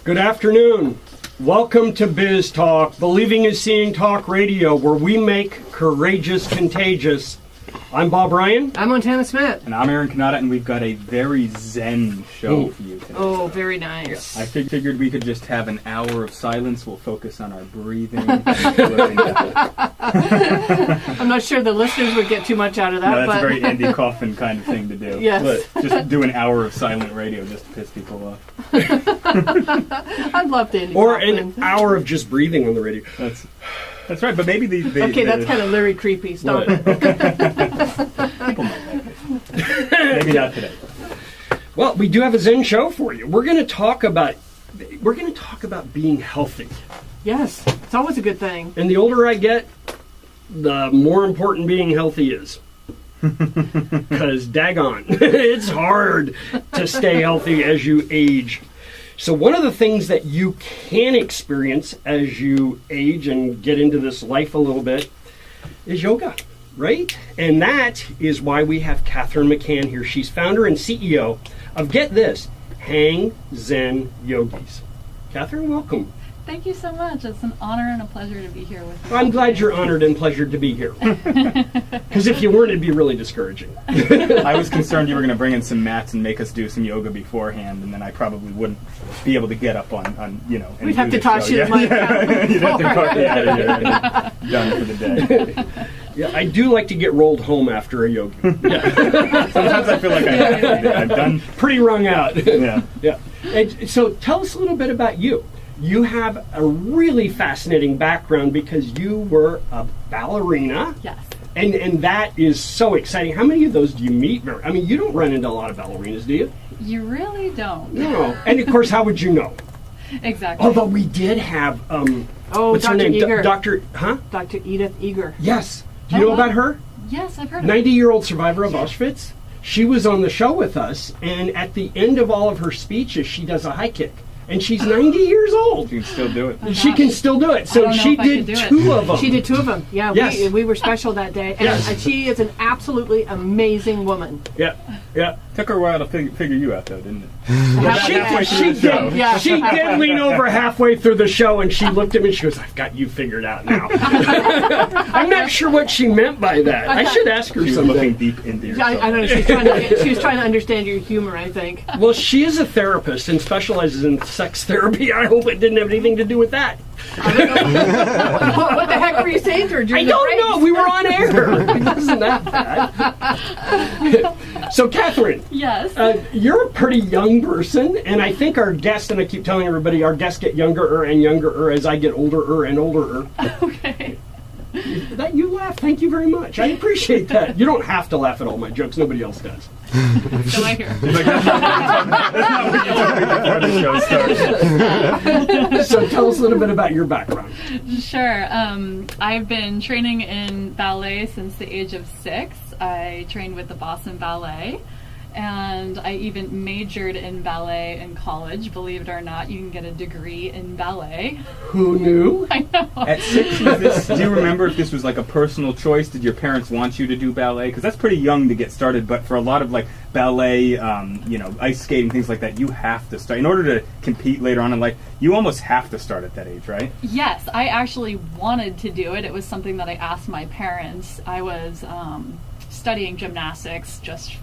Good afternoon. Welcome to Biz Talk, Believing is Seeing Talk Radio, where we make courageous contagious. I'm Bob Ryan. I'm Montana Smith. And I'm Aaron Kanata, and we've got a very zen show for you today. Oh, very nice. Yes. I figured we could just have an hour of silence. We'll focus on our breathing. I'm not sure the listeners would get too much out of that. No, that's a very Andy Kaufman kind of thing to do. Yes. But just do an hour of silent radio just to piss people off. I'd love Andy Or Kaufman. an hour of just breathing on the radio. That's right, but maybe okay, that's kind of Larry creepy. Stop it. People might like it. Maybe not today. Well, we do have a Zen show for you. We're going to talk about being healthy. Yes, it's always a good thing. And the older I get, the more important being healthy is. Because daggone, it's hard to stay healthy as you age. So one of the things that you can experience as you age and get into this life a little bit is yoga, right? And that is why we have Kathryn McCann here. She's founder and CEO of, get this, HangZenYogis. Kathryn, welcome. Thank you so much. It's an honor and a pleasure to be here with you. I'm glad you're honored and pleasured to be here. Because if you weren't, it'd be really discouraging. I was concerned you were going to bring in some mats and make us do some yoga beforehand, and then I probably wouldn't be able to get up on you know. We'd have to toss you like You'd have to toss me out of here and done for the day. Yeah, I do like to get rolled home after a yoga. Yeah. Sometimes I feel like I'm done. Pretty wrung out. Yeah. Yeah. And so tell us a little bit about you. You have a really fascinating background because you were a ballerina. Yes. And that is so exciting. How many of those do you meet? I mean, you don't run into a lot of ballerinas, do you? You really don't. No. And of course, how would you know? Exactly. Although we did have, what's her Dr. name? Eager. Dr. Edith Eager. Yes. Do you know about her? Yes, I've heard of her. 90-year-old survivor of Auschwitz. She was on the show with us, and at the end of all of her speeches, she does a high kick. And she's 90 years old. She can still do it. She can still do it. So she did two of them. She did two of them. Yeah, yes. we were special that day. And she is an absolutely amazing woman. Yeah, yeah. Took her a while to figure you out, though, didn't it? She did lean over halfway through the show, and she looked at me and she goes, "I've got you figured out now." I'm not sure what she meant by that. I should ask her someday. She was looking deep into yourself. I don't know. She was trying to understand your humor, I think. Well, she is a therapist and specializes in sex therapy. I hope it didn't have anything to do with that. I don't know. What the heck were you saying to her during I don't know. We were on air. It wasn't that bad. So, Kathryn. Yes. You're a pretty young person, and I think our guests, and I keep telling everybody, our guests get younger and younger as I get older and older. Okay. That you laugh. Thank you very much. I appreciate that. You don't have to laugh at all my jokes. Nobody else does. So I hear. So tell us a little bit about your background. Sure. I've been training in ballet since the age of 6. I trained with the Boston Ballet. And I even majored in ballet in college. Believe it or not, you can get a degree in ballet. Who knew? I know. At 6, do you remember if this was like a personal choice? Did your parents want you to do ballet? Because that's pretty young to get started, but for a lot of like ballet, ice skating, things like that, you have to start. In order to compete later on in life, you almost have to start at that age, right? Yes, I actually wanted to do it. It was something that I asked my parents. I was studying gymnastics just,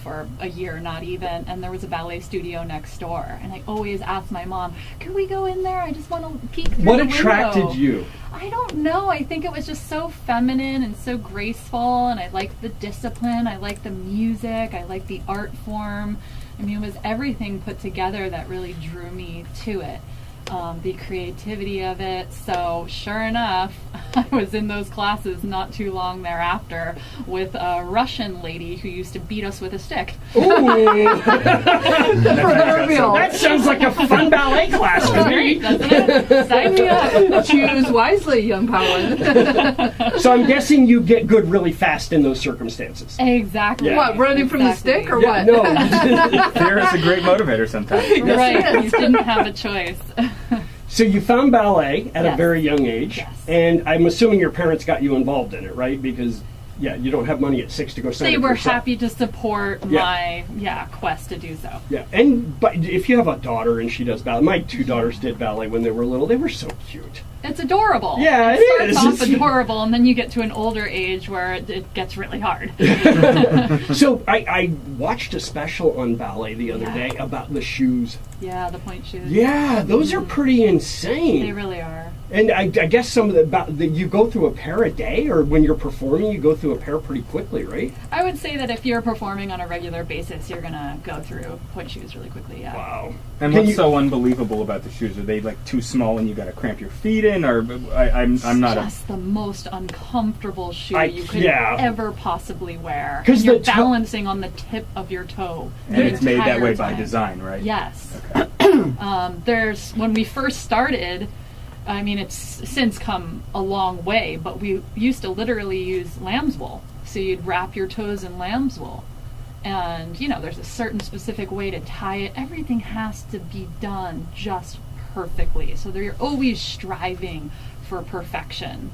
for a year, not even, and there was a ballet studio next door, and I always asked my mom, could we go in there? I just want to peek through What the window. attracted you? I don't know. I think it was just so feminine and so graceful, and I liked the discipline, I liked the music, I liked the art form. I mean, it was everything put together that really drew me to it. The creativity of it. So sure enough, I was in those classes not too long thereafter with a Russian lady who used to beat us with a stick. Ooh. That sounds like a fun ballet class to me. Doesn't it? Sign me up. Choose wisely, young Powell. So I'm guessing you get good really fast in those circumstances. Exactly. Yeah. What, running from the stick or what? No. Fear is a great motivator sometimes. Right. You didn't have a choice. So you found ballet at a Yes. very young age, Yes. and I'm assuming your parents got you involved in it, right? Because Yeah, you don't have money at 6 to go sign They up were yourself. happy to support my quest to do so. Yeah, but if you have a daughter and she does ballet, my 2 daughters did ballet when they were little. They were so cute. It's adorable. Yeah, it starts is. off adorable, and then you get to an older age where it gets really hard. So I watched a special on ballet the other day about the shoes. Yeah, the point shoes. Yeah, those are pretty insane. They really are. And I guess some of you go through a pair a day, or when you're performing, you go through a pair pretty quickly, right? I would say that if you're performing on a regular basis, you're going to go through point shoes really quickly, yeah. Wow. And what's so unbelievable about the shoes? Are they like too small and you got to cramp your feet in? Or I'm not just the most uncomfortable shoe you could ever possibly wear. Because you're balancing on the tip of your toe. And it's made that way by design, right? Yes. Okay. When we first started, I mean, it's since come a long way, but we used to literally use lamb's wool. So you'd wrap your toes in lamb's wool. And, there's a certain specific way to tie it. Everything has to be done just perfectly. So you're always striving for perfection.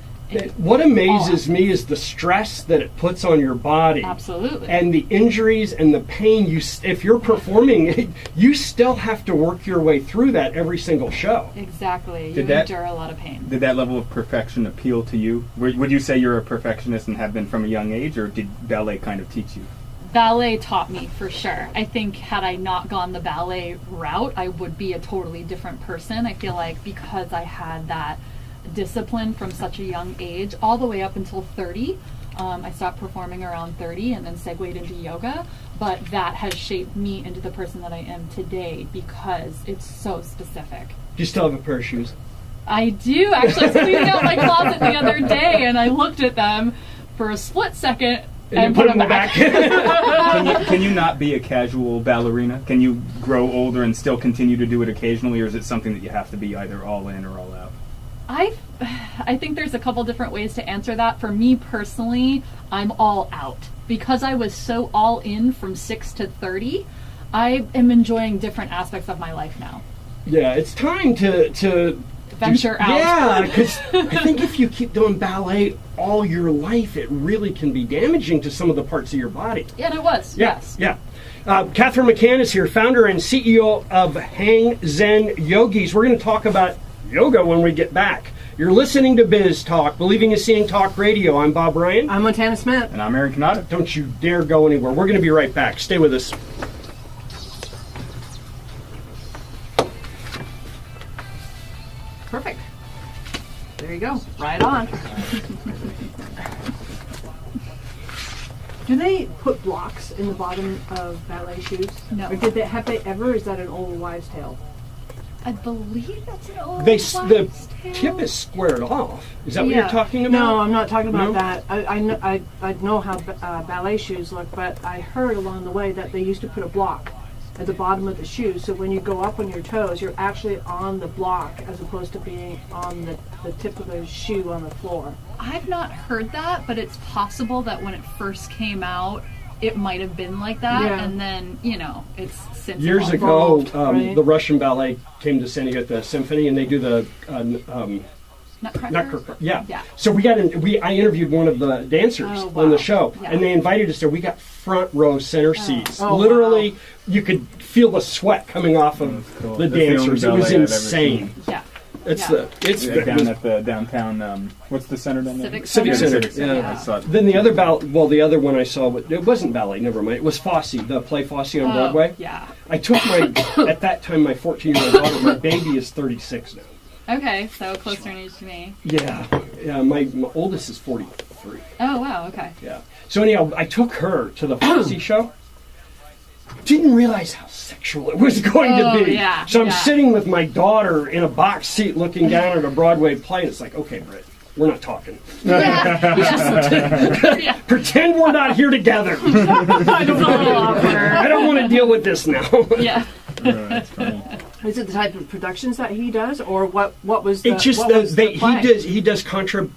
What amazes me is the stress that it puts on your body. Absolutely. And the injuries and the pain. If you're performing, you still have to work your way through that every single show. Exactly. You endure a lot of pain. Did that level of perfection appeal to you? Would you say you're a perfectionist and have been from a young age, or did ballet kind of teach you? Ballet taught me, for sure. I think had I not gone the ballet route, I would be a totally different person. I feel like because I had that discipline from such a young age, all the way up until 30. I stopped performing around 30 and then segued into yoga, but that has shaped me into the person that I am today because it's so specific. Do you still have a pair of shoes? I do. Actually, I was cleaning out my closet the other day and I looked at them for a split second and put them back. Can you not be a casual ballerina? Can you grow older and still continue to do it occasionally, or is it something that you have to be either all in or all out? I think there's a couple different ways to answer that. For me personally, I'm all out. Because I was so all in from 6 to 30, I am enjoying different aspects of my life now. Yeah, it's time to venture out. Yeah, because I think if you keep doing ballet all your life, it really can be damaging to some of the parts of your body. Yeah, and it was. Yes. Yeah. Kathryn McCann is here, founder and CEO of HangZenYogis. We're going to talk about yoga when we get back. You're listening to Biz Talk, Believing is Seeing Talk Radio. I'm Bob Ryan. I'm Montana Smith. And I'm Aaron Canada. Don't you dare go anywhere. We're going to be right back. Stay with us. Perfect. There you go. Right on. Do they put blocks in the bottom of ballet shoes? No. Or have they ever? Is that an old wives' tale? I believe that's an old The tip is squared off. Is that what you're talking about? No, I'm not talking about that. I know how ballet shoes look, but I heard along the way that they used to put a block at the bottom of the shoe, so when you go up on your toes, you're actually on the block as opposed to being on the tip of the shoe on the floor. I've not heard that, but it's possible that when it first came out, it might have been like that, and then, it's since years evolved. ago, right? the Russian ballet came to San Diego at the symphony, and they do the Nutcracker? Yeah. So I interviewed one of the dancers on the show, and they invited us there. We got front row center seats. Literally, you could feel the sweat coming off of the dancers. It was insane. Yeah. It's down at the downtown. What's the center down there? Civic Center. Yeah. I saw it. Then the other one I saw, it wasn't ballet. Never mind. It was Fosse, the play Fosse on Broadway. Yeah. I took at that time my 14-year-old daughter. My baby is 36 now. Okay, so closer in age to me. Yeah. My oldest is 43. Oh wow. Okay. Yeah. So anyhow, I took her to the Fosse show. Didn't realize how sexual it was going to be. Yeah, so I'm sitting with my daughter in a box seat looking down at a Broadway play, and it's like, okay, Britt, we're not talking. Pretend we're not here together. I don't want to deal with this now. Yeah. That's funny. Is it the type of productions that he does, or what was the? It's just what was the play? he does contra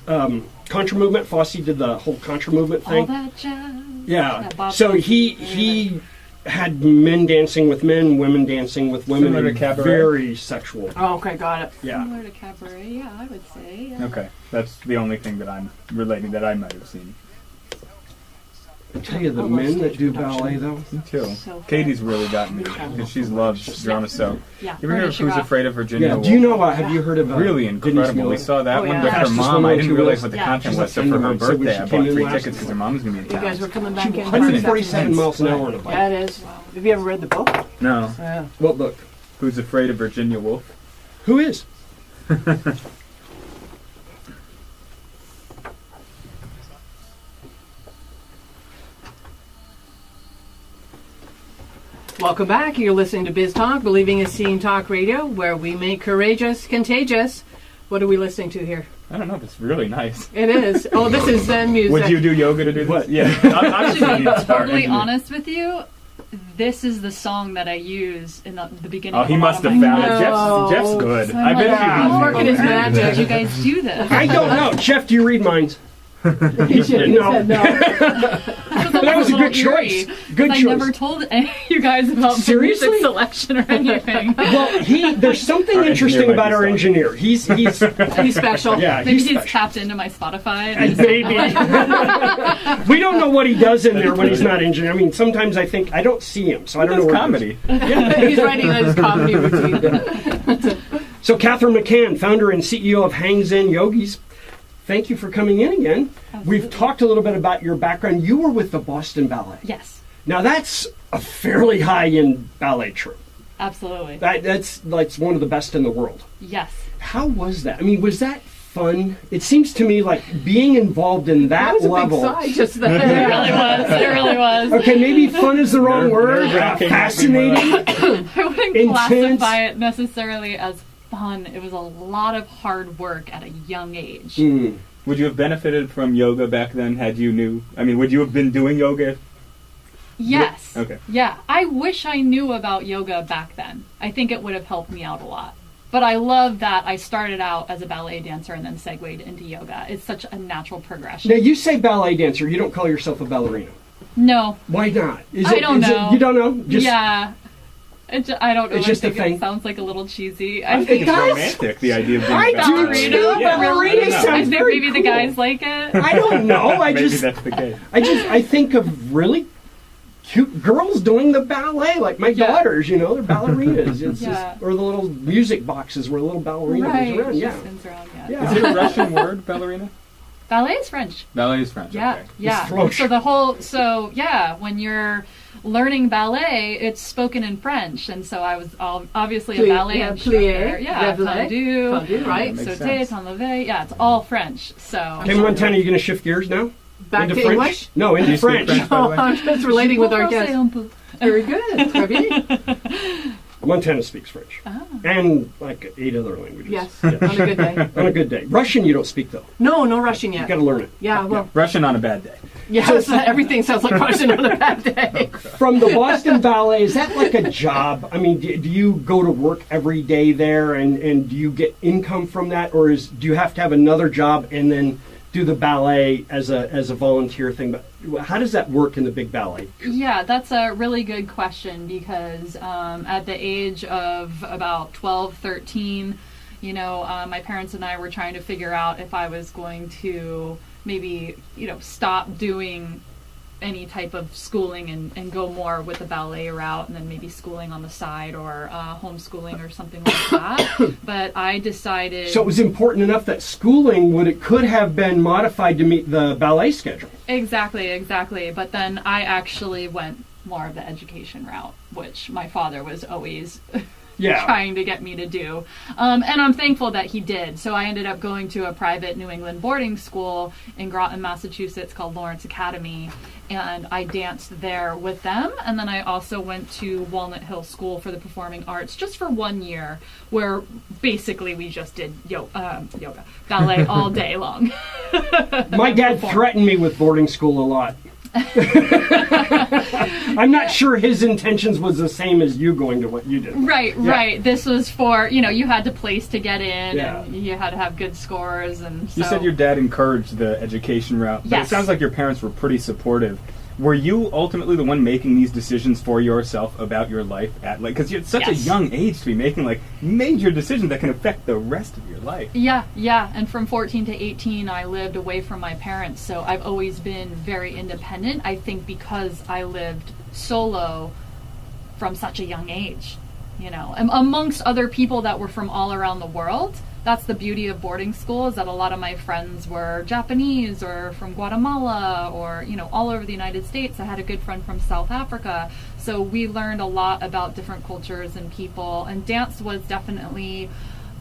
movement. Fosse did the whole contra movement thing. All that jazz. Yeah. So he had men dancing with men, women dancing with women. Similar to cabaret? Very sexual. Oh, okay, got it. Yeah. Similar to cabaret, yeah, I would say. Yeah. Okay, that's the only thing that I'm relating that I might have seen. I tell you, the men that do ballet, though. Me too. So Katie's really gotten me because she loves drama. So, Yeah. you ever hear of Who's Afraid of Virginia Yeah, Woolf? do you know what? Have you heard of Really Denise incredible. Miller? We saw that Oh, one yeah. with her Fastest mom. one I on didn't two realize wheels. what the Yeah. content She's was. So like for her 10 to 1. So when birthday, she I came bought in 3 last tickets because her mom's going to be in You town. guys were coming back in. 147 miles an hour on a bike. Yeah, it is. Have you ever read the book? No. Yeah. What book? Who's Afraid of Virginia Woolf? Who is? Welcome back. You're listening to Biz Talk, Believing is Seeing Talk Radio, where we make courageous contagious. What are we listening to here? I don't know, but it's really nice. It is. Oh, this is Zen music. Would you do yoga to do this? What? Yeah. To be Obviously, totally honest with you, this is the song that I use in the beginning. Oh, of he a lot must of have my found it. No. Jeff's good. So I I'm bet like, you oh, he's working his how magic. did you guys do this? I don't know. Jeff, do you read minds? He said No. no. That was a good choice. Good I choice. never told any of you guys about my Seriously? music selection or anything. Well, there's something Our interesting engineer might about be our sorry. engineer. He's He's special. yeah, Maybe he's he's special. tapped into my Spotify. And maybe. We don't know what he does in there when he's not engineering. I mean, sometimes I think I don't see him, so I don't know It's where he comedy. He's writing his comedy routine. So Kathryn McCann, founder and CEO of HangZenYogis, thank you for coming in again. We've talked a little bit about your background. You were with the Boston Ballet. Yes, Now that's a fairly high-end ballet troupe. Absolutely. That's like one of the best in the world. yes. How was that? I mean, was that fun? It seems to me like being involved in that was a level. big sigh just then. It really was. It really was. Okay, maybe fun is the wrong word. Nerve-wracking, Fascinating. I wouldn't Intense. classify it necessarily as fun. It was a lot of hard work at a young age. Mm. Would you have benefited from yoga back then had you knew? I mean, would you have been doing yoga? Yes. Okay. Yeah. I wish I knew about yoga back then. I think it would have helped me out a lot. But I love that I started out as a ballet dancer and then segued into yoga. It's such a natural progression. Now you say ballet dancer. You don't call yourself a ballerina. No. Why not? I don't know. You don't know? Just, Yeah. I don't know. It's just I a think thing. It sounds like a little cheesy. I think It it's does. romantic, the idea of being I a do ballerina. too. Yeah. Ballerina I sounds I think very maybe the cool. guys like it. I don't know. I Maybe just that's the case. I think of really cute girls doing the ballet, like my Yeah. daughters. You know, they're ballerinas. It's Yeah. just, or the little music boxes where a little ballerina Right. goes around. She Yeah. spins around, yeah. Yeah. Is it a Russian word, ballerina? Ballet is French. Ballet is French. Yeah, Okay. yeah. French. So when you're learning ballet, it's spoken in French, and so I was obviously a ballet instructor. plié, Yeah, réglé, tendu, right? Makes sauté, sense. enlevé. Yeah, it's all French. So Okay, Montana, you going to shift gears now? Back into to French? English? No, Do into you speak French. French, by the Oh, way? I'm just relating with our guests. Very good. Très bien. Montana speaks French. Ah. And like 8 other languages. Yes, Yeah. on a good day. On a good day. Russian you don't speak though. No rushing You yet. got to learn it. Yeah, well, Russian on a bad day. yes, everything sounds like Russian on a bad day. From the Boston Ballet, is that like a job? I mean, do you go to work every day there and do you get income from that, or do you have to have another job and then do the ballet as a volunteer thing? But how does that work in the big ballet? Yeah, that's a really good question because at the age of about 12, 13, my parents and I were trying to figure out if I was going to maybe, stop doing any type of schooling and go more with the ballet route and then maybe schooling on the side or homeschooling or something like that. But I decided... So it was important enough that schooling could have been modified to meet the ballet schedule. Exactly. But then I actually went more of the education route, which my father was always trying to get me to do. And I'm thankful that he did. So I ended up going to a private New England boarding school in Groton, Massachusetts called Lawrence Academy. And I danced there with them. And then I also went to Walnut Hill School for the Performing Arts just for 1 year, where basically we just did yoga, ballet all day long. My dad threatened me with boarding school a lot. I'm not sure his intentions was the same as you going to what you did. Right. This was for, you had to place to get in Yeah. and you had to have good scores. And You so, said your dad encouraged the education route, but Yes. it sounds like your parents were pretty supportive. Were you ultimately the one making these decisions for yourself about your life because you're at such a young age to be making major decisions that can affect the rest of your life? Yeah. And from 14 to 18, I lived away from my parents, so I've always been very independent. I think because I lived solo from such a young age, amongst other people that were from all around the world. That's the beauty of boarding school, is that a lot of my friends were Japanese or from Guatemala or, all over the United States. I had a good friend from South Africa. So we learned a lot about different cultures and people. And dance was definitely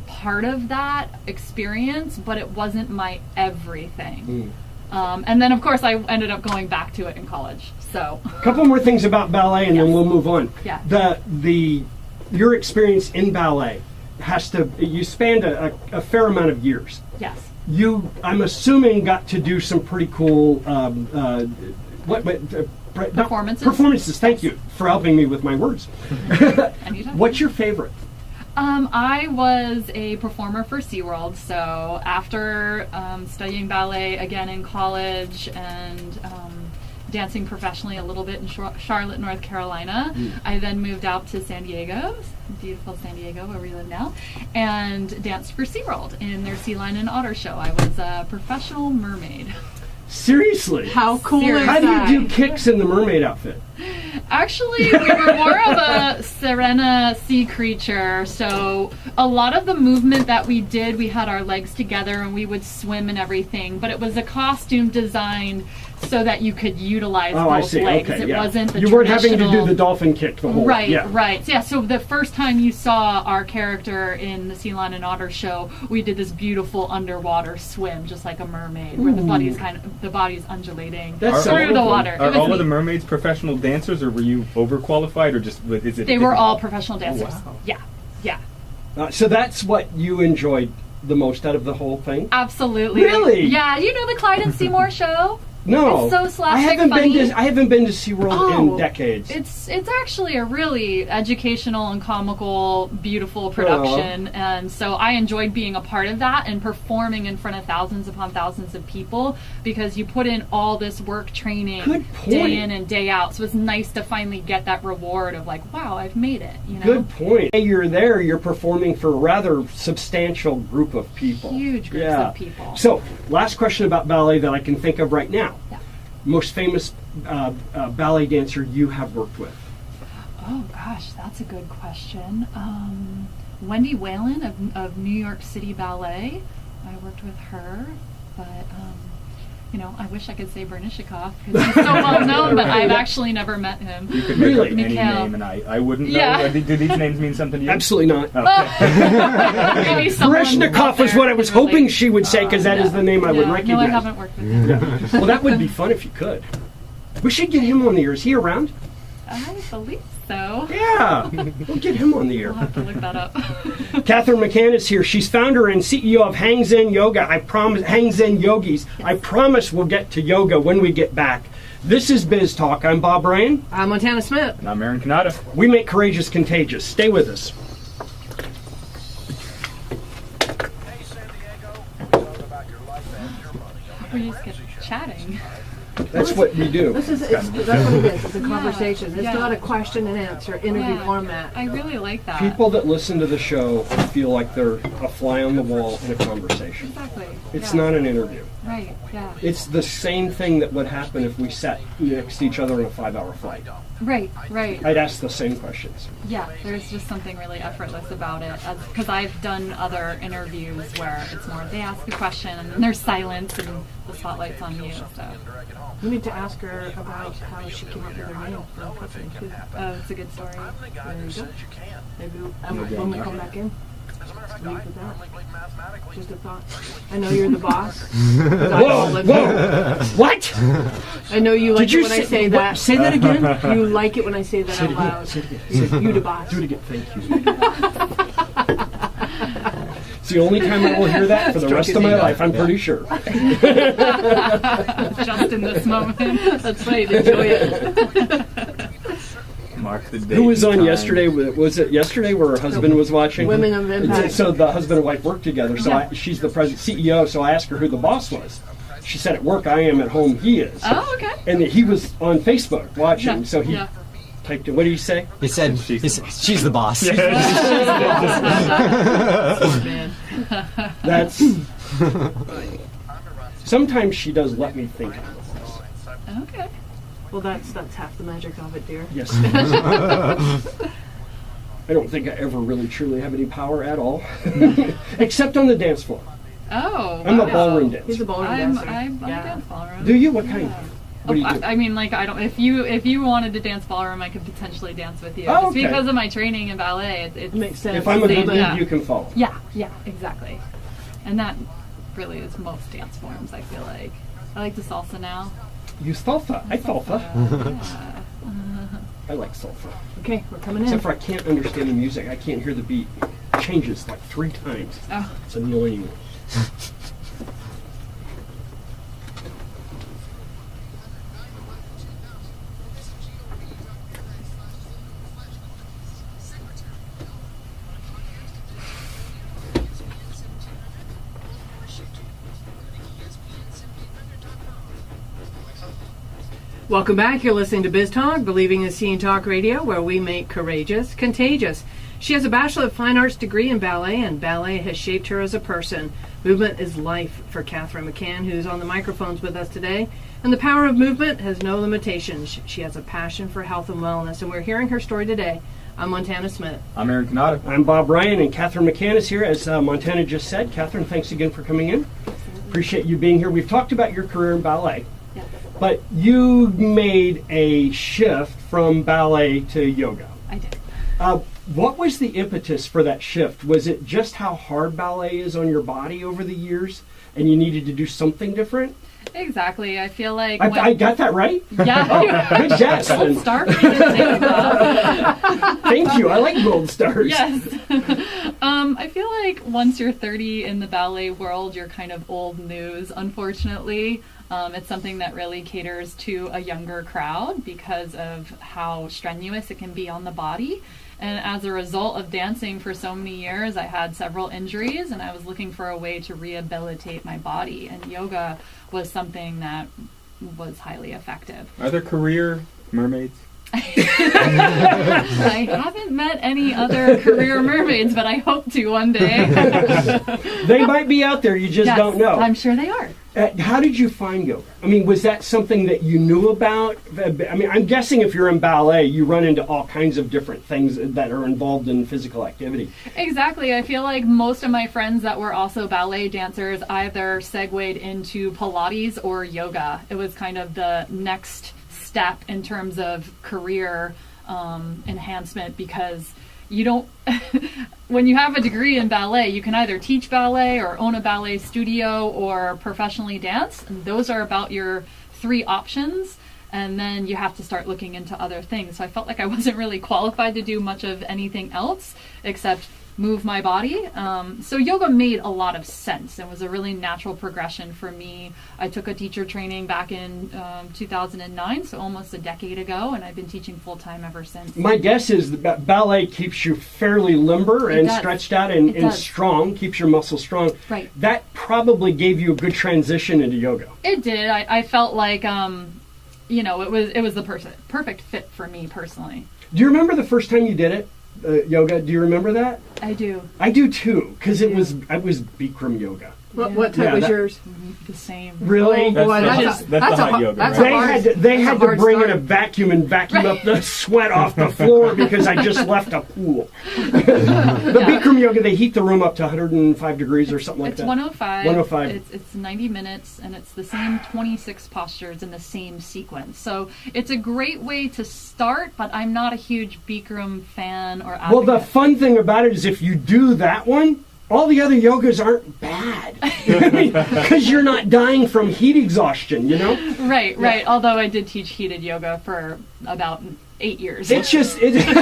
part of that experience, but it wasn't my everything. And then, of course, I ended up going back to it in college. So a couple more things about ballet, and then we'll move on. Yeah. Your experience in ballet you spanned a fair amount of years. Yes. I'm assuming, got to do some pretty cool performances. Performances. Thank you for helping me with my words. Anytime. What's your favorite? I was a performer for SeaWorld, so after studying ballet again in college and dancing professionally a little bit in Charlotte, North Carolina, I then moved out to San Diego, beautiful San Diego where we live now, and danced for SeaWorld in their Sea Lion and Otter show. I was a professional mermaid. Seriously? How cool is How that? do you do kicks in the mermaid outfit? Actually, we were more of a sirena sea creature, so a lot of the movement that we did, we had our legs together and we would swim and everything, but it was a costume designed so that you could utilize both legs. Okay, it wasn't the You weren't having to traditional- do the dolphin kick the whole Right, yeah. right. So, so the first time you saw our character in the Sea Lion and Otter show, we did this beautiful underwater swim, just like a mermaid, where the body's undulating That's through the wonderful. water. Are It was all of neat. the mermaids professional dancers, or were you overqualified, or just is it? They were all professional dancers. wow. Yeah. So that's what you enjoyed the most out of the whole thing? Absolutely. Really? Yeah, you know the Clyde and Seymour show? No. It's so slapstick I haven't funny. been to SeaWorld in decades. It's actually a really educational and comical, beautiful production, and so I enjoyed being a part of that and performing in front of thousands upon thousands of people, because you put in all this work training day in and day out. So it's nice to finally get that reward of like, wow, I've made it. Good point. Hey, you're there, you're performing for a rather substantial group of people. Huge groups of people. So, last question about ballet that I can think of right now. Yeah. Most famous ballet dancer you have worked with? Oh gosh, that's a good question. Wendy Whalen of New York City Ballet. I worked with her, but I wish I could say Bernishikov because he's so well known, but I've actually never met him. You could make up any Mikhail. name, and I wouldn't Yeah. know. Do these names mean something to you? Absolutely not. Maybe someone Barishnikov out is there what I was can relate. hoping she would say, because that is the name I would No, recognize. I haven't worked with him. Well, that would be fun if you could. We should get him on the air. Is he around? I believe so. Yeah. We'll get him on the air. I'll have to look that up. Kathryn McCann is here. She's founder and CEO of HangZenYogis. HangZenYogis. I promise we'll get to yoga when we get back. This is Biz Talk. I'm Bob Ryan. I'm Montana Smith. And I'm Aaron Kanata. We make courageous contagious. Stay with us. We just get chatting. That's what we do. That's what it is. It's a conversation. It's Yeah. not a question and answer interview Yeah. format. I really like that. People that listen to the show feel like they're a fly on the wall in a conversation. Exactly. It's Yeah. not an interview. Right, yeah. It's the same thing that would happen if we sat next to each other on a 5-hour flight. Right, right. I'd ask the same questions. Yeah, there's just something really effortless about it. Because I've done other interviews where it's more they ask a question and then there's silence and the spotlight's on you. So, We need to ask her about how she came up with her name for Kathryn, too. oh, it's a good story. There you go. Maybe when we come back in, leave with that. Just a thought. I know you're the boss. Whoa! Whoa! What? I know you like Did you it when I say that. Say that again? You like it when I say that out loud. Say it again. You the boss. Do it again. Thank you. It's the only time I will hear that for the rest of my life, I'm pretty sure. Just in this moment. That's right. Enjoy it. Mark the date. Who was and on time. yesterday? Was it yesterday where her husband was watching? Women of Impact. So the husband and wife work together. So Yeah. she's the CEO, so I asked her who the boss was. She said at work I am, at home he is. Oh, okay. And that he was on Facebook watching, Yeah, so he yeah. typed in, what did he say? He said, she's the boss. Man. That's... Sometimes she does let me think about this. Okay. Well, that's half the magic of it, dear. Yes. I don't think I ever really truly have any power at all. Except on the dance floor. Oh, I'm a wow. ballroom dancer. He's a ballroom I'm dancer. I Yeah. dance ballroom. Do you? What kind? Yeah. What do you do? I mean, like, I don't. If you wanted to dance ballroom, I could potentially dance with you. Oh, Just okay. because of my training in ballet, it Makes sense. If I'm a good Yeah. lead, you can follow. Yeah, exactly. And that really is most dance forms. I feel like I like the salsa now. You salsa. I salsa. Yeah. I like salsa. Okay, we're coming in. Except for I can't understand the music. I can't hear the beat. It changes like 3 times. Oh. It's annoying. Welcome back. You're listening to Biz Talk, Believing in Seeing Talk Radio, where we make courageous contagious. She has a Bachelor of Fine Arts degree in ballet, and ballet has shaped her as a person. Movement is life for Kathryn McCann, who's on the microphones with us today. And the power of movement has no limitations. She has a passion for health and wellness, and we're hearing her story today. I'm Montana Smith. I'm Aaron Canada. I'm Bob Ryan, and Kathryn McCann is here, as Montana just said. Kathryn, thanks again for coming in. Appreciate you being here. We've talked about your career in ballet, but you made a shift from ballet to yoga. I did. What was the impetus for that shift? Was it just how hard ballet is on your body over the years, and you needed to do something different? Exactly. I feel like I got that right? yeah. Good guess. Gold star for you today, Bob. Thank you. I like gold stars. Yes. I feel like once you're 30 in the ballet world, you're kind of old news, unfortunately. It's something that really caters to a younger crowd because of how strenuous it can be on the body. And as a result of dancing for so many years, I had several injuries, and I was looking for a way to rehabilitate my body. And yoga was something that was highly effective. Are there career mermaids? I haven't met any other career mermaids, but I hope to one day. They might be out there, you just Yes, don't know. I'm sure they are. How did you find yoga? I mean, was that something that you knew about? I mean, I'm guessing if you're in ballet, you run into all kinds of different things that are involved in physical activity. Exactly. I feel like most of my friends that were also ballet dancers either segued into Pilates or yoga. It was kind of the next step in terms of career enhancement, because you don't when you have a degree in ballet, you can either teach ballet or own a ballet studio or professionally dance, and those are about your 3 options, and then you have to start looking into other things. So I felt like I wasn't really qualified to do much of anything else except move my body. So yoga made a lot of sense. It was a really natural progression for me. I took a teacher training back in 2009, so almost a decade ago, and I've been teaching full-time ever since. My guess is that ballet keeps you fairly limber and does. stretched out and does. strong, keeps your muscles strong. Right. That probably gave you a good transition into yoga. It did. I felt like, it was the perfect fit for me personally. Do you remember the first time you did it? Yoga, do you remember that? I do. I do too, because it was Bikram yoga. What type Yeah, was that- yours? The same. Really? Oh, boy, that's the hot yoga, that's right? They a hard, had to that's a hard bring in start. a vacuum and vacuum up the sweat off the floor because I just left a pool. The Bikram yoga, they heat the room up to 105 degrees or something like It's that. 105. 105. It's 90 minutes, and it's the same 26 postures in the same sequence. So it's a great way to start, but I'm not a huge Bikram fan or advocate. Well, the fun thing about it is if you do that one, all the other yogas aren't bad. Because you're not dying from heat exhaustion, you know? Right. Although I did teach heated yoga for about 8 years. It's just... What's the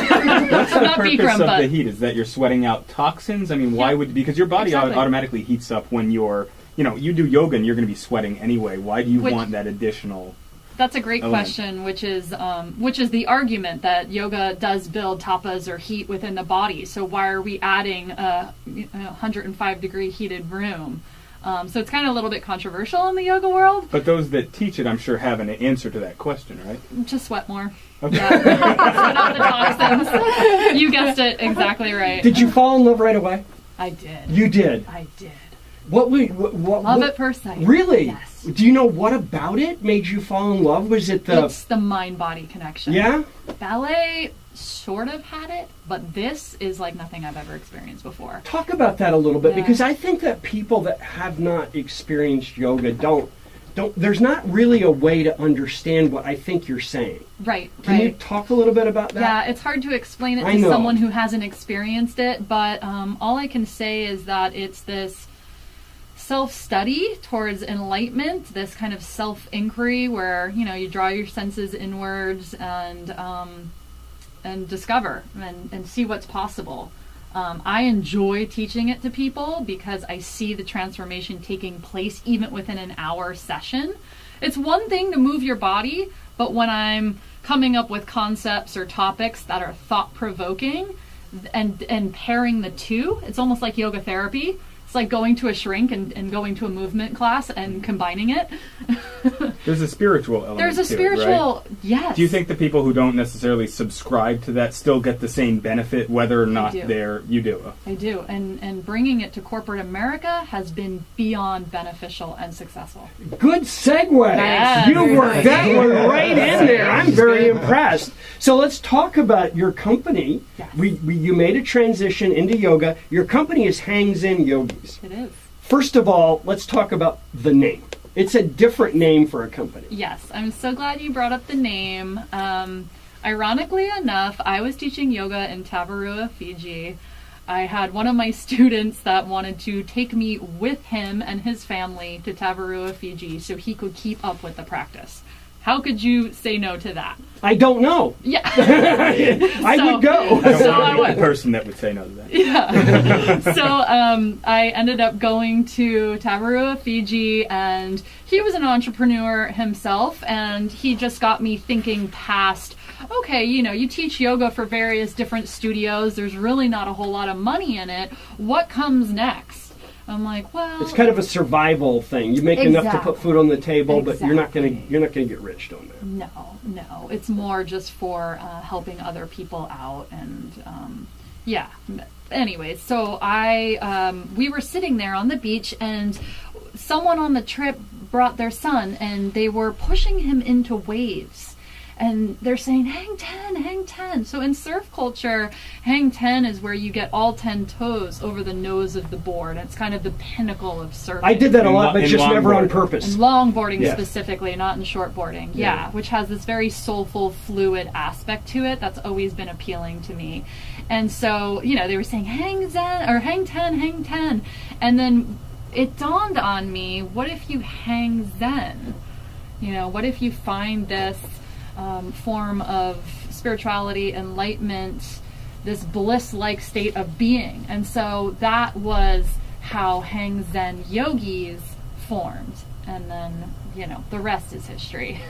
Not purpose Bikram, of but- the heat? Is that you're sweating out toxins? I mean, why would... Because your body Exactly. automatically heats up when you're... You do yoga and you're going to be sweating anyway. Why do you Which- want that additional... That's a great element? question, which is the argument that yoga does build tapas or heat within the body. So why are we adding a 105 degree heated room? So it's kind of a little bit controversial in the yoga world. But those that teach it, I'm sure, have an answer to that question, right? To sweat more. Okay. Yeah. Sweat out the toxins. You guessed it exactly right. Did you fall in love right away? I did. You did. I did. What Love at first sight. Really? Yes. Do you know what about it made you fall in love? Was it the... It's the mind-body connection. Yeah? Ballet sort of had it, but this is like nothing I've ever experienced before. Talk about that a little bit, Yeah. because I think that people that have not experienced yoga don't, there's not really a way to understand what I think you're saying. Right, Can you talk a little bit about that? Yeah, it's hard to explain it I to know. someone who hasn't experienced it, but all I can say is that it's this self-study towards enlightenment, this kind of self-inquiry where, you know, you draw your senses inwards and discover and see what's possible. I enjoy teaching it to people because I see the transformation taking place even within an hour session. It's one thing to move your body, but when I'm coming up with concepts or topics that are thought-provoking and pairing the two, it's almost like yoga therapy. It's like going to a shrink and going to a movement class and combining it. There's a spiritual element There's a to spiritual, it, right? yes. Do you think the people who don't necessarily subscribe to that still get the same benefit, whether or not do. you do? I do, and bringing it to corporate America has been beyond beneficial and successful. Good segue. Nice. You Very worked nice. that one right in there. I'm very impressed. So let's talk about your company. Yes. You made a transition into yoga. Your company is HangZenYogis. It is. First of all, let's talk about the name. It's a different name for a company. Yes, I'm so glad you brought up the name. Ironically enough, I was teaching yoga in Tavarua, Fiji. I had one of my students that wanted to take me with him and his family to Tavarua, Fiji, so he could keep up with the practice. How could you say no to that? I don't know. Yeah. I So- would go. I don't So want I to be would. the person that would say no to that. Yeah. So I ended up going to Tavarua, Fiji, and he was an entrepreneur himself, and he just got me thinking past, okay, you know, you teach yoga for various different studios. There's really not a whole lot of money in it. What comes next? I'm like, well, It's kind of a survival thing. You make enough to Exactly. put food on the table, but you're not Exactly. gonna get rich doing that. No. It's more just for helping other people out, and yeah. Anyways, so we were sitting there on the beach, and someone on the trip brought their son, and they were pushing him into waves. And they're saying, hang 10, hang 10. So in surf culture, hang 10 is where you get all 10 toes over the nose of the board. It's kind of the pinnacle of surfing. I did that a In lot, lo- but in just never on longboarding. purpose. In longboarding Yeah. specifically, not in shortboarding. Yeah. Yeah, which has this very soulful, fluid aspect to it that's always been appealing to me. And so, you know, they were saying, hang Zen, or hang 10, hang 10. And then it dawned on me, what if you hang Zen? You know, what if you find this form of spirituality, enlightenment, this bliss-like state of being? And so that was how HangZenYogis formed. And then, you know, the rest is history.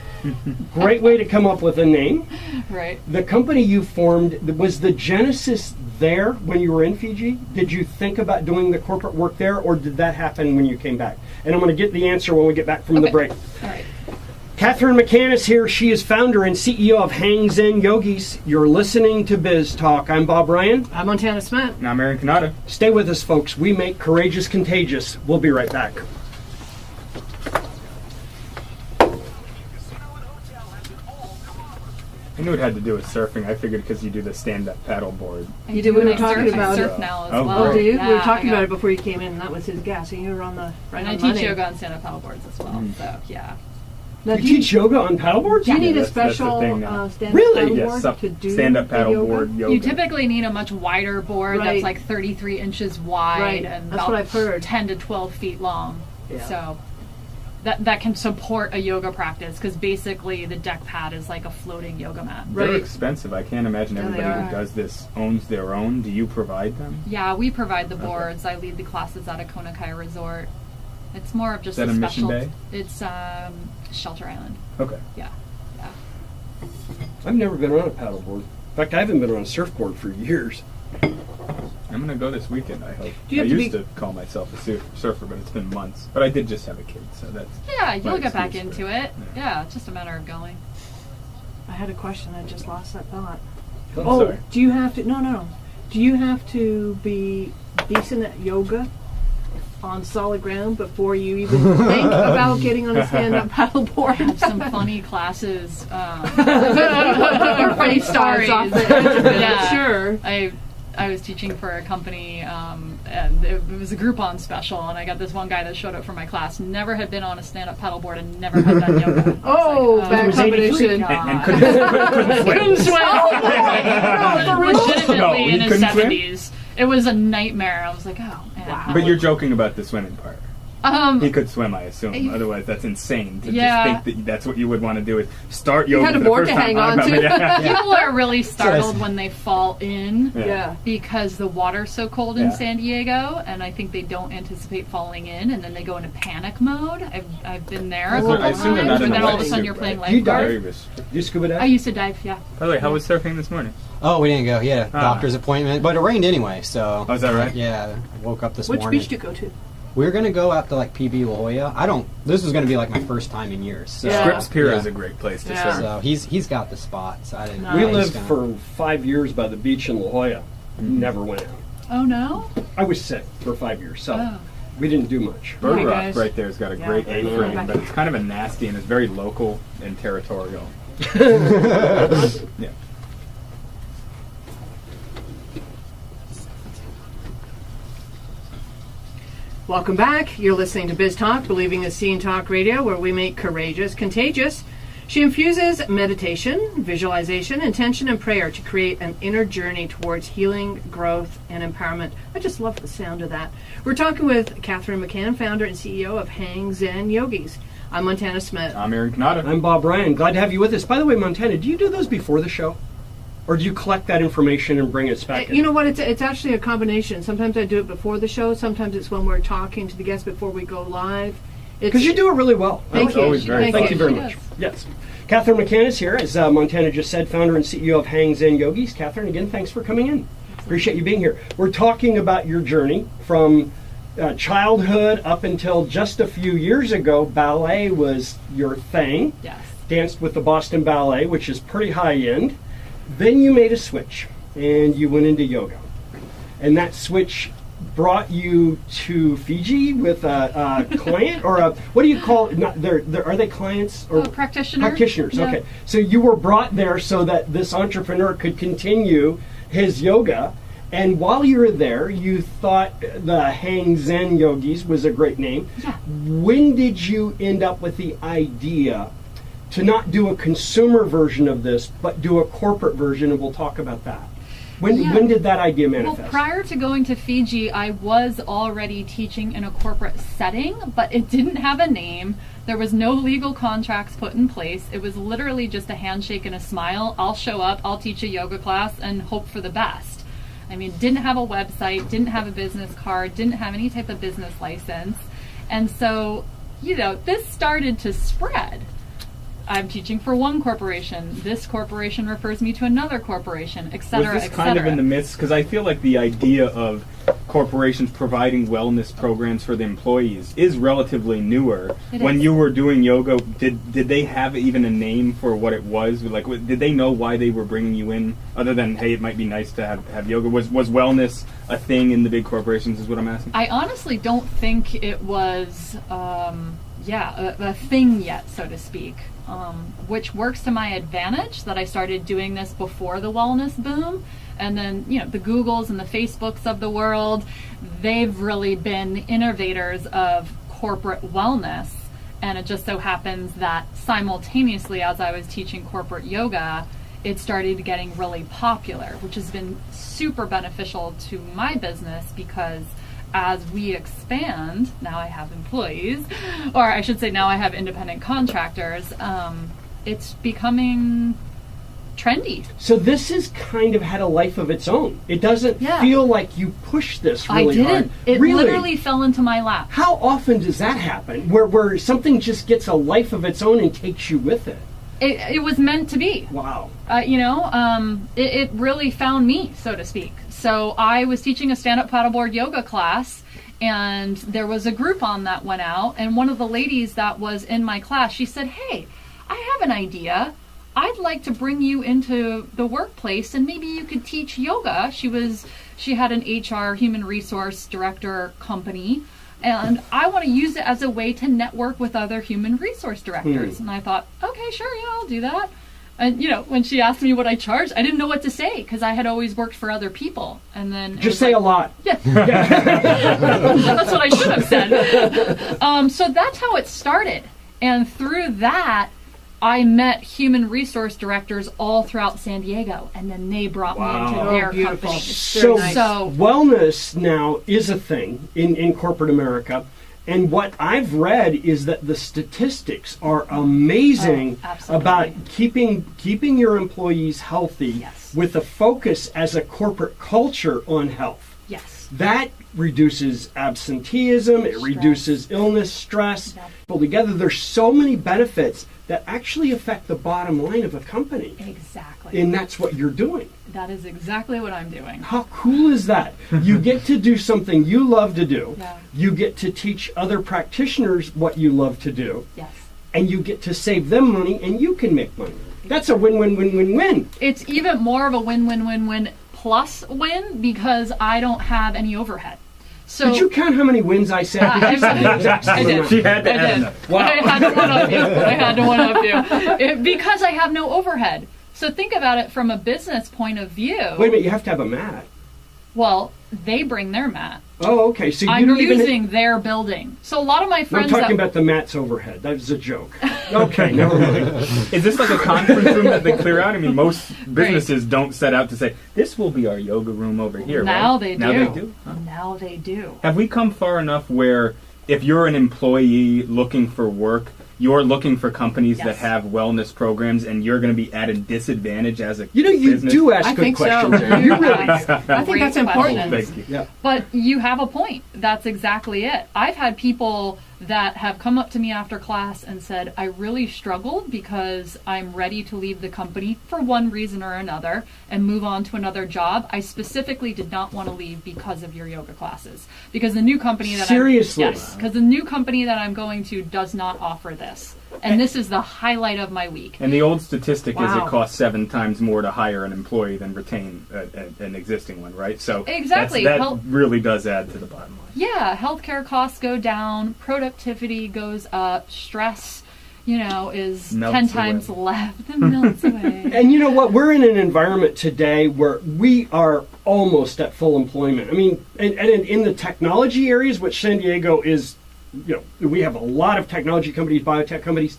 Great way to come up with a name. Right. The company you formed, was the genesis there when you were in Fiji? Did you think about doing the corporate work there, or did that happen when you came back? And I'm going to get the answer when we get back from the Okay. break. All right. Kathryn McCann is here. She is founder and CEO of HangZenYogis. You're listening to Biz Talk. I'm Bob Ryan. I'm Montana Smith. And I'm Aaron Kanata. Stay with us, folks. We make courageous contagious. We'll be right back. I knew it had to do with surfing. I figured because you do the stand-up paddleboard. You did what we were I talking surf- about. I surf now as Oh, well. Oh, do you? Yeah, we were talking I about got- it before you came in, and that was his guess. And you were on the right And on I the teach money. yoga on stand-up paddleboards as well. So, yeah. Now, You teach yoga on paddleboards? Do you need a that's the special thing now. stand-up Really? paddleboard Yes, to do stand-up the yoga? paddleboard yoga. You typically need a much wider board Right. that's like 33 inches wide Right. and That's about what I've heard. 10 to 12 feet long. Yeah. So that can support a yoga practice, because basically the deck pad is like a floating yoga mat. They're Right. expensive. I can't imagine Yeah, they everybody are. who does this owns their own. Do you provide them? Yeah, we provide the Okay. boards. I lead the classes at a Konakai resort. It's more of just Is that a in Mission special. Bay? It's Shelter Island. Okay. Yeah. I've never been on a paddleboard. In fact, I haven't been on a surfboard for years. I'm gonna go this weekend. I hope. Do you I have to used to call myself a surfer, but it's been months. But I did just have a kid, so that's. Yeah, you'll my get back excuse into for it. Yeah, it's just a matter of going. I had a question. I just lost that thought. Oh, sorry. Do you have to? No. Do you have to be decent at yoga on solid ground before you even think about getting on a stand-up paddleboard? Have some funny classes. Funny stories. Yeah, Sure. I was teaching for a company, and it was a Groupon special, and I got this one guy that showed up for my class, never had been on a stand-up paddleboard and never had done yoga. Bad combination. And couldn't swim. Legitimately in he his couldn't swim? 70s. It was a nightmare. I was like, oh, man. Wow. But you're joking about the swimming part. He could swim, I assume. Otherwise, that's insane to just think that that's what you would want to do is start yoga had a for the board first to time. hang on to. People are really startled when they fall in Yeah. because the water's so cold in Yeah. San Diego, and I think they don't anticipate falling in, and then they go into panic mode. I've been there a Well, couple I assume they're not times, in and a then all of a sudden wetsuit, you're playing right? You lifeguard. Very restricted. You scuba dive? I used to dive, yeah. By the way, how was surfing this morning? Oh, we didn't go. He had a doctor's appointment, but it rained anyway, so. Oh, is that right? Yeah, I woke up this Which morning. beach do you go to? We're gonna go out to like PB La Jolla. This is gonna be like my first time in years. So, Yeah. Scripps Pier yeah. is a great place to Yeah. surf. So he's got the spot. So I didn't. Nice. We he's lived gonna- for 5 years by the beach in La Jolla. Never went out. Oh, no? I was sick for 5 years, so Oh. we didn't do much. Bird Hey, Rock guys. right there has got a Yeah. great Yeah. A-frame, but it's kind of a nasty and it's very local and territorial. Yeah. Welcome back. You're listening to Biz Talk, Believing is Seeing Talk Radio, where we make courageous contagious. She infuses meditation, visualization, intention, and prayer to create an inner journey towards healing, growth, and empowerment. I just love the sound of that. We're talking with Kathryn McCann, founder and CEO of HangZenYogis. I'm Montana Smith. I'm Aaron Kanata. I'm Bob Ryan. Glad to have you with us. By the way, Montana, do you do those before the show? Or do you collect that information and bring us back in? You know what? It's actually a combination. Sometimes I do it before the show. Sometimes it's when we're talking to the guests before we go live. Because you do it really well. Thank you. always very Thank you very She much. does. Yes. Kathryn McCann is here, as Montana just said, founder and CEO of HangZenYogis. Kathryn, again, thanks for coming in. Appreciate you being here. We're talking about your journey from childhood up until just a few years ago. Ballet was your thing. Yes. Danced with the Boston Ballet, which is pretty high end. Then you made a switch and you went into yoga. And that switch brought you to Fiji with a client or a, what do you call it? Not, are they clients? Or Practitioners. Practitioners, Yeah. okay. So you were brought there so that this entrepreneur could continue his yoga. And while you were there, you thought the HangZenYogis was a great name. Yeah. When did you end up with the idea to not do a consumer version of this, but do a corporate version, and we'll talk about that. When did that idea manifest? Well, prior to going to Fiji, I was already teaching in a corporate setting, but it didn't have a name. There was no legal contracts put in place. It was literally just a handshake and a smile. I'll show up, I'll teach a yoga class, and hope for the best. I mean, didn't have a website, didn't have a business card, didn't have any type of business license. And so, this started to spread. I'm teaching for one corporation. This corporation refers me to another corporation, et cetera, Was this et kind of cetera. in the midst? Because I feel like the idea of corporations providing wellness programs for the employees is relatively newer. It When is. you were doing yoga, did they have even a name for what it was? Like, did they know why they were bringing you in, other than, hey, it might be nice to have yoga? Was wellness a thing in the big corporations, is what I'm asking? I honestly don't think it was, a thing yet, so to speak, which works to my advantage that I started doing this before the wellness boom. And then, the Googles and the Facebooks of the world, they've really been innovators of corporate wellness. And it just so happens that simultaneously, as I was teaching corporate yoga, it started getting really popular, which has been super beneficial to my business because as we expand, now I have employees, or I should say now I have independent contractors, it's becoming trendy. So this has kind of had a life of its own. It doesn't feel like you pushed this really I hard. didn't. It really? literally fell into my lap. How often does that happen, where something just gets a life of its own and takes you with it? It was meant to be. Wow. It really found me, so to speak. So I was teaching a stand-up paddleboard yoga class, and there was a Groupon that went out, and one of the ladies that was in my class, she said, "Hey, I have an idea. I'd like to bring you into the workplace, and maybe you could teach yoga." She had an HR, human resource director company, and I want to use it as a way to network with other human resource directors. And I thought, okay, sure, yeah, I'll do that. And, you know, when she asked me what I charged, I didn't know what to say because I had always worked for other people. And then just say a lot. Yeah. That's what I should have said. So that's how it started. And through that, I met human resource directors all throughout San Diego. And then they brought me into their company. So wellness now is a thing in corporate America. And what I've read is that the statistics are amazing about keeping your employees healthy with a focus as a corporate culture on health. Yes. That reduces absenteeism, it reduces illness, stress. But together there's so many benefits that actually affect the bottom line of a company. Exactly. And that's what you're doing. That is exactly what I'm doing. How cool is that? You get to do something you love to do. Yeah. You get to teach other practitioners what you love to do. Yes. And you get to save them money and you can make money. That's a win-win-win-win-win. It's even more of a win-win-win-win plus win because I don't have any overhead. So, did you count how many wins I said? I did. She had to add them. Wow. I had to one-up you. Because I have no overhead. So think about it from a business point of view. Wait a minute, you have to have a mat. Well, they bring their mat. Oh, okay. So I'm using their building. So a lot of my friends. I'm talking about the mat's overhead. That was a joke. Okay, never mind. Is this like a conference room that they clear out? I mean, most businesses don't set out to say, this will be our yoga room over here, now right? They now do. they do. Huh? Now they do. Have we come far enough where if you're an employee looking for work, you're looking for companies that have wellness programs, and you're going to be at a disadvantage as a business? Do ask good questions. So. You really do. I think that's important. Thank you. Yeah. But you have a point. That's exactly it. I've had people that have come up to me after class and said, I really struggled because I'm ready to leave the company for one reason or another and move on to another job. I specifically did not want to leave because of your yoga classes. Because the new company that because the new company that I'm going to does not offer this. And this is the highlight of my week. And the old statistic is it costs 7 times more to hire an employee than retain an existing one, right? So exactly. that really does add to the bottom line. Yeah, healthcare costs go down, productivity goes up, stress, is melts 10 times left and melts away. And you know what? We're in an environment today where we are almost at full employment. I mean, and in the technology areas, which San Diego is, we have a lot of technology companies, biotech companies.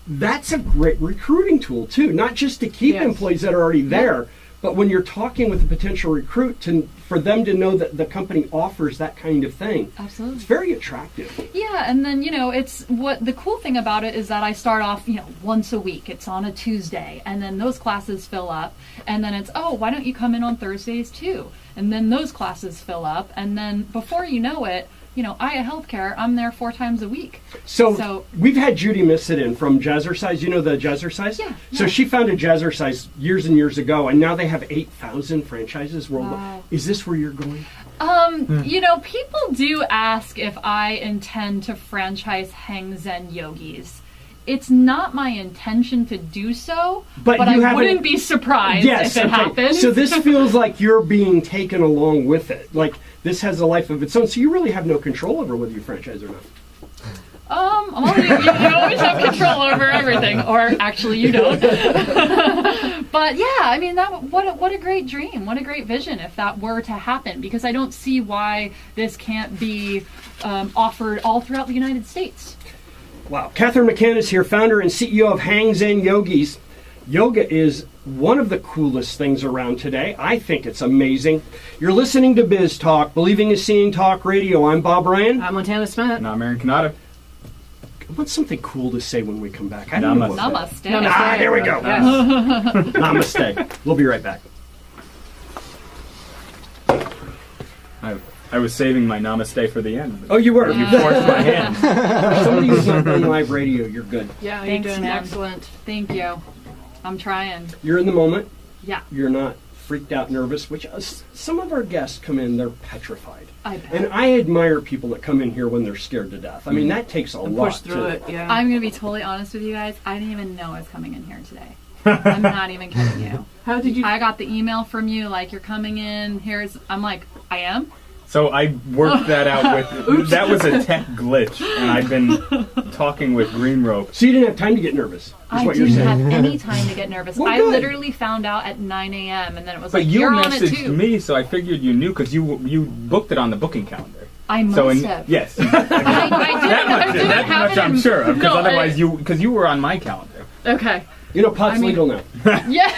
That's a great recruiting tool too, not just to keep employees that are already there, but when you're talking with a potential recruit, for them to know that the company offers that kind of thing. Absolutely. It's very attractive. Yeah, and then, it's what the cool thing about it is that I start off, once a week. It's on a Tuesday, and then those classes fill up, and then it's, why don't you come in on Thursdays too? And then those classes fill up, and then before you know it, Aya Healthcare, I'm there 4 times a week. So we've had Judy Missit in from Jazzercise. You know the Jazzercise? Yeah. So she founded Jazzercise years and years ago, and now they have 8,000 franchises worldwide. Wow. Is this where you're going? People do ask if I intend to franchise HangZenYogis. It's not my intention to do so, but I wouldn't be surprised if it happens. So this feels like you're being taken along with it. Like this has a life of its own. So you really have no control over whether you franchise or not. You always have control over everything, or actually you don't. But yeah, I mean, what a great dream, what a great vision if that were to happen. Because I don't see why this can't be offered all throughout the United States. Wow. Kathryn McCann is here, founder and CEO of HangZenYogis. Yoga is one of the coolest things around today. I think it's amazing. You're listening to Biz Talk, Believing is Seeing Talk Radio. I'm Bob Ryan. I'm Montana Smith. And I'm Aaron Canada. I want something cool to say when we come back. I don't know what Namaste. Namaste. There we go. Yes. Namaste. We'll be right back. I was saving my namaste for the end. Oh, you were? You forced my hand. For somebody who's not done live radio, you're good. Yeah, Thanks, you're doing man. excellent. Thank you. I'm trying. You're in the moment. Yeah. You're not freaked out, nervous, which some of our guests come in, they're petrified. I bet. And I admire people that come in here when they're scared to death. I mean, that takes a lot. Push through it, yeah. I'm going to be totally honest with you guys. I didn't even know I was coming in here today. I'm not even kidding you. How did you? I got the email from you, like, you're coming in. I'm like, I am? So I worked that out with, that was a tech glitch, and I've been talking with Green Rope. So you didn't have time to get nervous, is I what you're didn't saying. have any time to get nervous. Well, I good. literally found out at 9 a.m. and then it was But like, you you're on it messaged too. me, so I figured you knew, because you booked it on the booking calendar. I must So have. yes, I didn't that have much it I'm in- sure of, because No, otherwise because you were on my calendar. Okay. You know, pot's legal now. Yeah.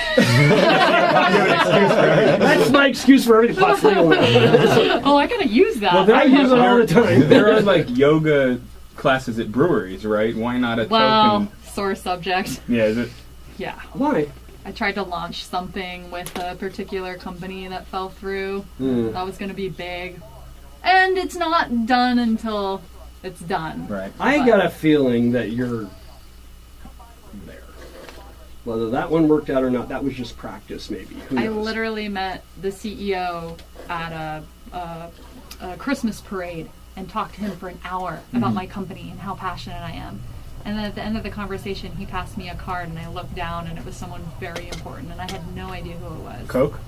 That's my excuse for everything. Pot's legal now. Oh, I gotta use that. Well, I use it all the time. There are like yoga classes at breweries, right? Why not a well, token? sore subject. Yeah, is it? Yeah. Why? I tried to launch something with a particular company that fell through. That was gonna be big. And it's not done until it's done. Right. I got a feeling that you're there. Whether that one worked out or not, that was just practice, maybe. Who I knows? literally met the CEO at a Christmas parade and talked to him for an hour about my company and how passionate I am. And then at the end of the conversation, he passed me a card, and I looked down, and it was someone very important, and I had no idea who it was. Coke?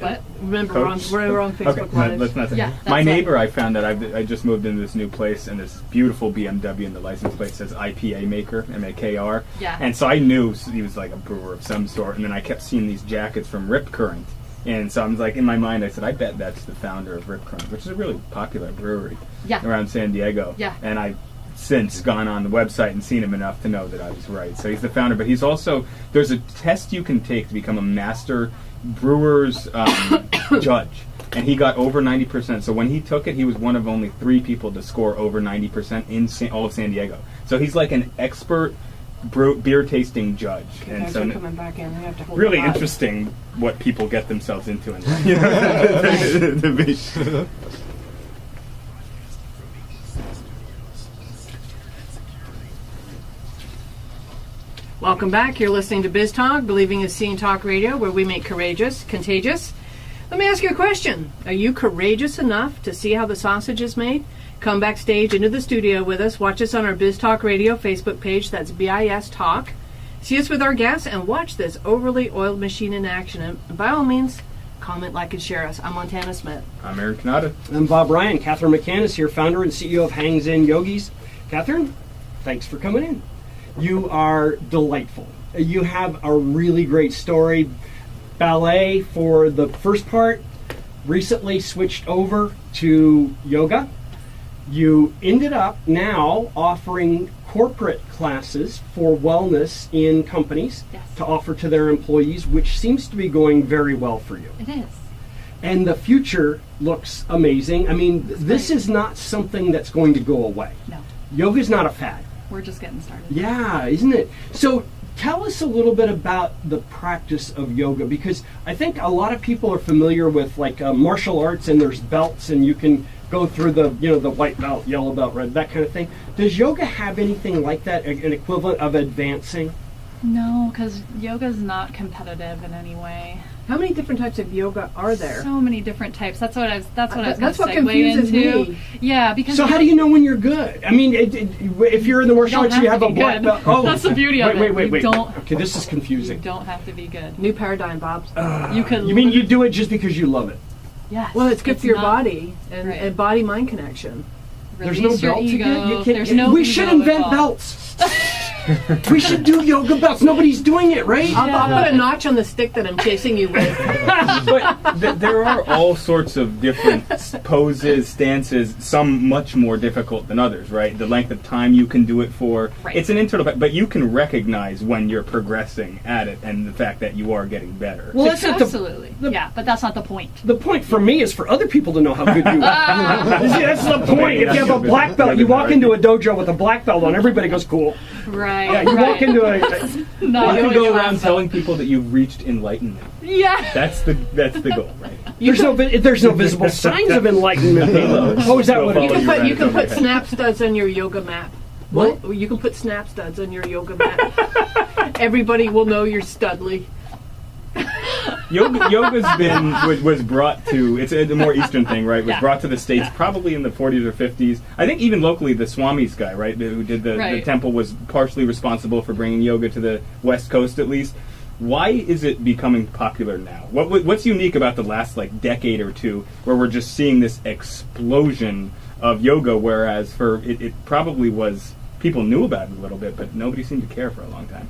But Remember, Coach? we're on Facebook Okay, Live. let's not say. Yeah, My that's it. neighbor, I found that I just moved into this new place, and this beautiful BMW, and the license plate says IPA maker, M-A-K-R. Yeah. And so I knew he was like a brewer of some sort, and then I kept seeing these jackets from Rip Current. And so I was like, in my mind, I said, I bet that's the founder of Rip Current, which is a really popular brewery Yeah. around San Diego. Yeah. And I've since gone on the website and seen him enough to know that I was right. So he's the founder, but he's also, there's a test you can take to become a master brewer's judge. And he got over 90%. So when he took it, he was one of only 3 people to score over 90% in all of San Diego. So he's like an expert beer tasting judge. Okay, And guys so are coming back in. We have to hold really them up. interesting what people get themselves into in life. You know, to be- Welcome back. You're listening to Biz Talk, Believing is Seeing Talk Radio, where we make courageous contagious. Let me ask you a question. Are you courageous enough to see how the sausage is made? Come backstage into the studio with us. Watch us on our Biz Talk Radio Facebook page. That's BIS Talk. See us with our guests and watch this overly oiled machine in action. And by all means, comment, like, and share us. I'm Montana Smith. I'm Aaron Kanata. I'm Bob Ryan. Kathryn McCann is here, founder and CEO of HangZenYogis. Kathryn, thanks for coming in. You are delightful. You have a really great story. Ballet for the first part, recently switched over to yoga. You ended up now offering corporate classes for wellness in companies Yes. to offer to their employees, which seems to be going very well for you. It is. And the future looks amazing. I mean, this is not something that's going to go away. No. Yoga is not a fad. We're just getting started. Yeah, isn't it? So tell us a little bit about the practice of yoga, because I think a lot of people are familiar with like martial arts, and there's belts, and you can go through the the white belt, yellow belt, red, that kind of thing. Does yoga have anything like that, an equivalent of advancing? No, because yoga's not competitive in any way. How many different types of yoga are there? So many different types. That's what I was. That's what I was. That's gonna what segue confuses into. me. Yeah, because So how do you know when you're good? I mean, if you're in the martial don't arts, you have have to a be black good. belt. Oh, That's the beauty of it. Wait. You don't- Okay, this is you confusing. don't have to be good. New paradigm, Bob. You could. You mean you do it just because you love it? Yes. Well, it's good for your not- body and, Right. and body-mind connection. There's no Release your belt to ego. get. You can't, There's no we ego should invent involved. belts. We should do yoga belts. Nobody's doing it, right? I'll put a notch on the stick that I'm chasing you with. But there are all sorts of different poses, stances, some much more difficult than others, right? The length of time you can do it for. Right. It's an internal, but you can recognize when you're progressing at it and the fact that you are getting better. Well, that's not the Absolutely. Yeah, but that's not the point. The point for me is for other people to know how good you are. See, that's the point. If you have a black belt, you walk into a dojo with a black belt on, everybody goes, cool. Right. Yeah, you right. walk into a... No, You you can go don't around have to. telling people that you've reached enlightenment. Yeah. That's the goal, right? There's no visible signs of enlightenment. Oh, is that what it is? You can put snap studs on your yoga mat. What? Well, you can put snap studs on your yoga mat. Everybody will know you're studly. Yoga's was brought to, it's a more Eastern thing, right? Was brought to the States probably in the 40s or 50s. I think even locally, the Swamis guy, right, who did the temple, was partially responsible for bringing yoga to the West Coast at least. Why is it becoming popular now? What's unique about the last decade or two where we're just seeing this explosion of yoga, whereas for it probably was, people knew about it a little bit, but nobody seemed to care for a long time?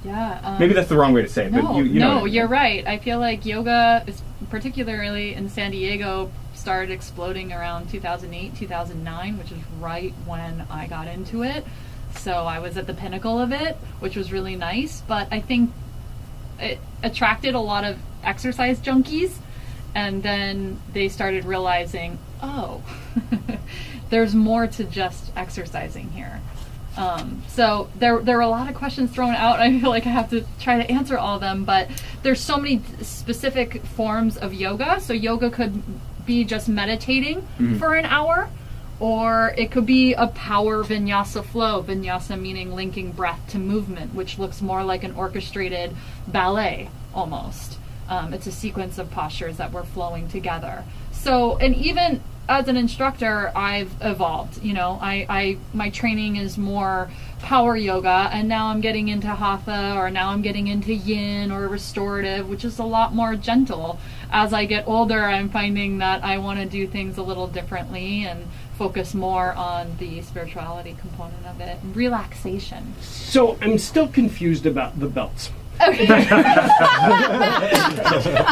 Yeah. Maybe that's the wrong way to say it, but you know. No, you're right. I feel like yoga, particularly in San Diego, started exploding around 2008, 2009, which is right when I got into it. So I was at the pinnacle of it, which was really nice. But I think it attracted a lot of exercise junkies, and then they started realizing, oh, there's more to just exercising here. So there are a lot of questions thrown out. I feel like I have to try to answer all of them, but there's so many specific forms of yoga. So yoga could be just meditating for an hour, or it could be a power vinyasa flow. Vinyasa meaning linking breath to movement, which looks more like an orchestrated ballet almost. It's a sequence of postures that were flowing together. So, and even as an instructor, I've evolved. My training is more power yoga, and now I'm getting into hatha, or now I'm getting into yin or restorative, which is a lot more gentle. As I get older, I'm finding that I want to do things a little differently and focus more on the spirituality component of it and relaxation. So I'm still confused about the belts. Okay.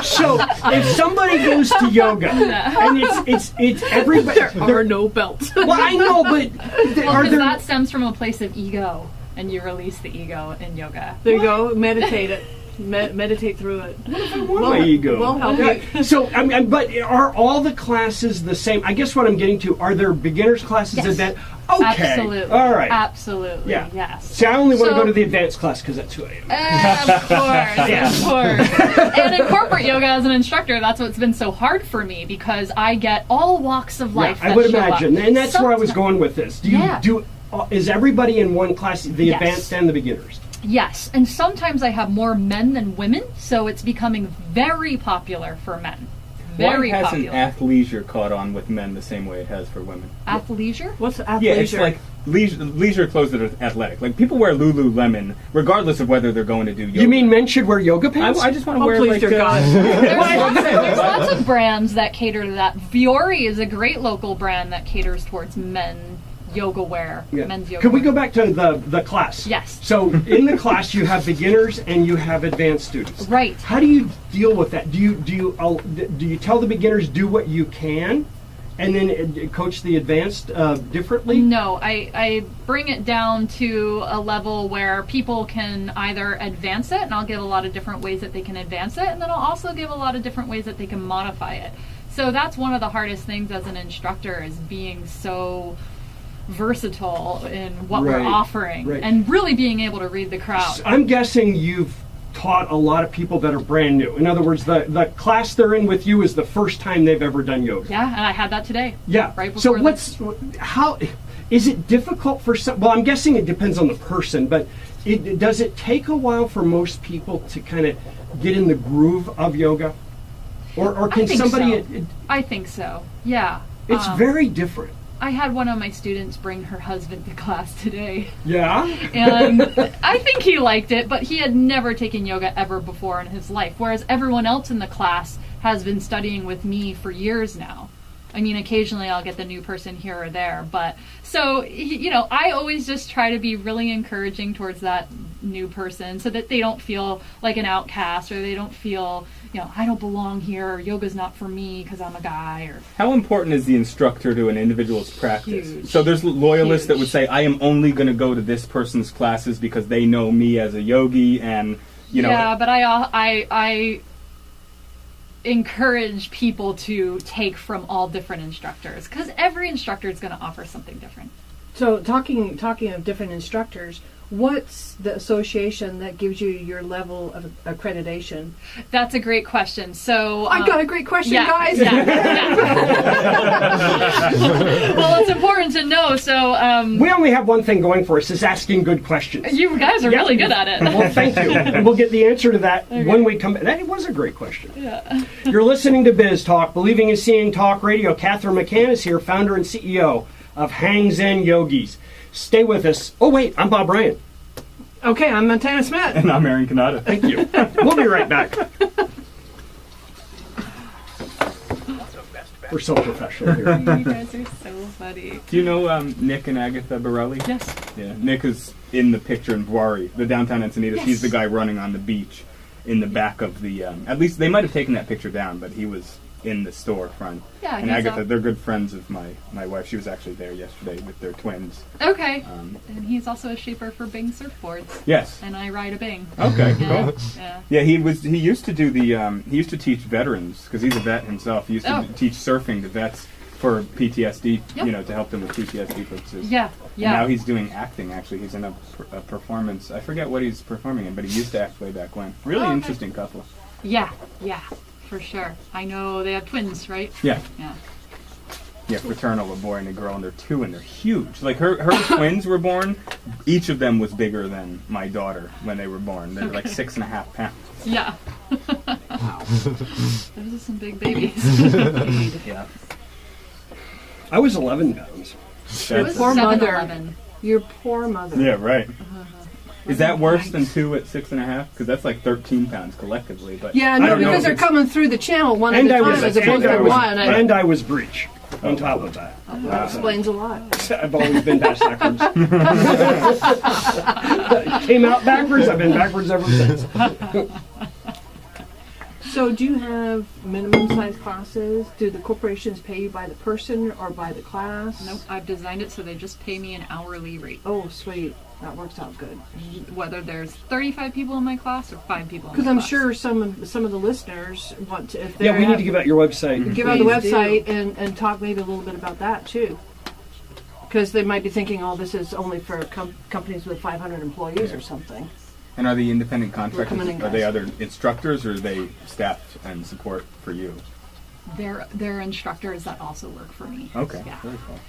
So if somebody goes to yoga and it's everybody, there are no belts. Well, I know, but that stems from a place of ego, and you release the ego in yoga. There you go. Meditate it. Meditate through it. What if I want my ego? We'll help you. So, but are all the classes the same? I guess what I'm getting to, are there beginners classes Yes. that? Okay. Absolutely. All right. Absolutely. Yeah. Yes. See, I only want to go to the advanced class because that's who I am. Of course, of course. And in corporate yoga, as an instructor, that's what's been so hard for me, because I get all walks of life. I that would show up. imagine, and that's where I was going with this. Do you do? Is everybody in one class, the Yes. advanced and the beginners? Yes, and sometimes I have more men than women, so it's becoming very popular for men. Very Why hasn't popular. athleisure caught on with men the same way it has for women? Athleisure? What's athleisure? Yeah, it's like leisure clothes that are athletic. Like, people wear Lululemon regardless of whether they're going to do yoga. You mean men should wear yoga pants? I just want to wear please, dear God. There's lots of brands that cater to that. Viore is a great local brand that caters towards men yoga wear. Yeah. Men's yoga Could we wear. go back to the class? Yes. So in the class you have beginners and you have advanced students. Right. How do you deal with that? Do you tell the beginners do what you can, and then coach the advanced differently? No, I bring it down to a level where people can either advance it, and I'll give a lot of different ways that they can advance it, and then I'll also give a lot of different ways that they can modify it. So that's one of the hardest things as an instructor, is being so versatile in what we're offering, and really being able to read the crowd. I'm guessing you've taught a lot of people that are brand new. In other words, the class they're in with you is the first time they've ever done yoga. Yeah, and I had that today. Yeah. Right before. So how is it difficult for some? Well, I'm guessing it depends on the person, but does it take a while for most people to kind of get in the groove of yoga, or can somebody? So. I think so. Yeah. It's very different. I had one of my students bring her husband to class today. Yeah? And I think he liked it, but he had never taken yoga ever before in his life, whereas everyone else in the class has been studying with me for years now. I mean, occasionally I'll get the new person here or there, but so, I always just try to be really encouraging towards that new person so that they don't feel like an outcast, or they don't feel, I don't belong here, or yoga's not for me because I'm a guy. Or how important is the instructor to an individual's practice? Huge. So there's loyalists that would say, I am only going to go to this person's classes because they know me as a yogi, and Yeah, but I encourage people to take from all different instructors, because every instructor is going to offer something different. So talking of different instructors, What's the association that gives you your level of accreditation? That's a great question. So I got a great question, guys. Yeah. Well, it's important to know. So We only have one thing going for us, is asking good questions. you guys are really good at it. Well, thank you. And we'll get the answer to that when we come back. That was a great question. Yeah. You're listening to Biz Talk, Believing and Seeing Talk Radio. Kathryn McCann is here, founder and CEO of HangZenYogis. Stay with us. Oh, wait, I'm Bob Ryan. Okay, I'm Montana Smith. And I'm Aaron Kanata. Thank you. We'll be right back. We're so professional here. You guys are so funny. Do you know Nick and Agatha Borelli? Yes. Yeah, Nick is in the picture in Vuari, the downtown Encinitas. Yes. He's the guy running on the beach in the back of the... at least they might have taken that picture down, but he was in the store front. Yeah, and he's Agatha, up. they're good friends of my wife. She was actually there yesterday with their twins. Okay. And he's also a shaper for Bing surfboards. Yes. And I ride a Bing. Okay, Yeah. cool. Yeah. Yeah, he used to do the he used to teach veterans, because he's a vet himself. He used to teach surfing to vets for PTSD, Yep. to help them with PTSD purposes. Yeah. And now Yeah. he's doing acting, actually. He's in a performance. I forget what he's performing in, but he used to act way back when. Really Oh, okay. interesting couple. Yeah. Yeah. For sure. I know they have twins, right? Yeah. Yeah. Yeah, fraternal, a boy and a girl, and they're two, and they're huge. Like, her twins were born, each of them was bigger than my daughter when they were born. They were like 6.5 pounds. Yeah. Wow. Those are some big babies. Yeah. I was 11 pounds. Your That's- poor mother. 7-Eleven. Your poor mother. Yeah, right. Is that worse than 2 at 6.5? Because that's like 13 pounds collectively. But Yeah, I no, don't know because if they're it's- coming through the channel one at And a I time was, as opposed to one. and I was breech on top of that. That explains a lot. I've always been backwards. Came out backwards. I've been backwards ever since. So do you have minimum size classes? Do the corporations pay you by the person or by the class? Nope. I've designed it so they just pay me an hourly rate. Oh, sweet. That works out good. Whether there's 35 people in my class or 5 people in my Because I'm class. sure some of the listeners want to, if they Yeah, we need to give out your website. give out the Please website and talk maybe a little bit about that too. Because they might be thinking, oh, this is only for companies with 500 employees or something. And are the independent contractors, coming in, are they guys. other instructors, or are they staff and support for you? They're instructors that also work for me. Okay, Yeah. very cool.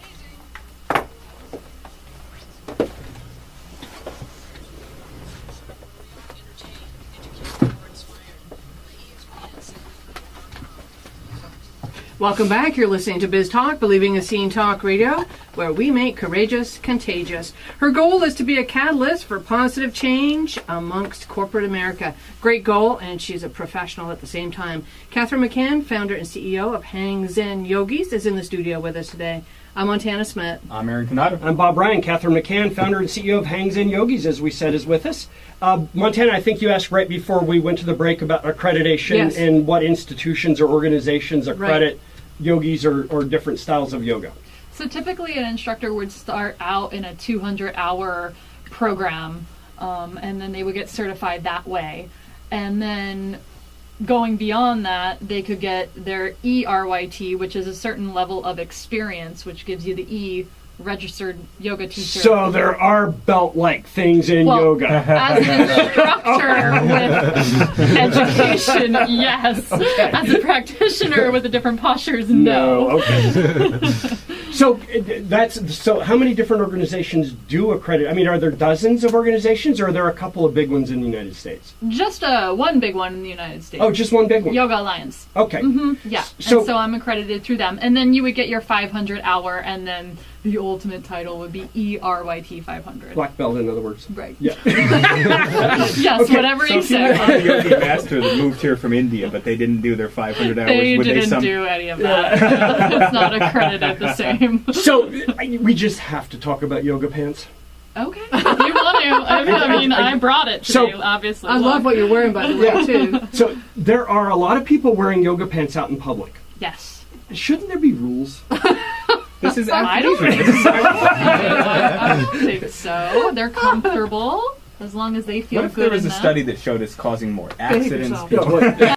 Welcome back. You're listening to Biz Talk, Believing and Seeing Talk Radio, where we make courageous contagious. Her goal is to be a catalyst for positive change amongst corporate America. Great goal, and she's a professional at the same time. Kathryn McCann, founder and CEO of HangZenYogis, is in the studio with us today. I'm Montana Smith. I'm Aaron Kanata. I'm Bob Ryan. Kathryn McCann, founder and CEO of HangZenYogis, as we said, is with us. Montana, I think you asked right before we went to the break about accreditation Yes. and what institutions or organizations accredit yogis or different styles of yoga. So typically an instructor would start out in a 200-hour program, and then they would get certified that way. And then going beyond that, they could get their ERYT, which is a certain level of experience, which gives you the E, registered yoga teacher. So there are belt-like things in Well, yoga. As an instructor with education, yes. As a practitioner with the different postures, no. Okay. So how many different organizations do accredit? I mean, are there dozens of organizations, or are there a couple of big ones in the United States? Just one big one in the United States. Oh, just one big one. Yoga Alliance. Okay. Yeah. So- and so I'm accredited through them. And then you would get your 500 hour, and then the ultimate title would be ERYT 500. Black belt, in other words. Right. Yeah. Yes, Okay, whatever So you if you were say. a yogi master that moved here from India, but they didn't do their 500 hours, They would didn't they do any of that. It's not accredited the same. So we just have to talk about yoga pants. Okay. If you want to. I mean, I brought it today, So- obviously. I love what you're wearing, by the way, too. So there are a lot of people wearing yoga pants out in public. Yes. Shouldn't there be rules? This is I don't athleisure. I don't think so. They're comfortable. As long as they feel What if good there was in a that. study that showed it's causing more accidents, yourself. people stress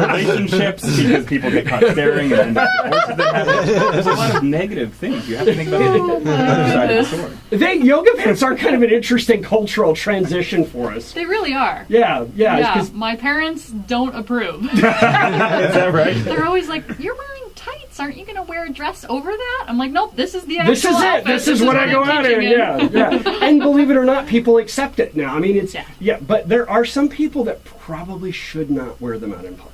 relationships because people get caught staring and end up divorces that happen. There's a lot of negative things. You have to think about the other side of the sword. Yoga pants are kind of an interesting cultural transition for us. They really are. Yeah. Yeah, 'cause- my parents don't approve. Is that right? They're always like, "You're wearing tights. Aren't you going to wear a dress over that?" I'm like, "Nope, this is the actual This is it. outfit. This is what I go I'm out in. teaching Yeah. And believe it or not, people accept it now. I mean, it's Yeah. but there are some people that probably should not wear them out in public.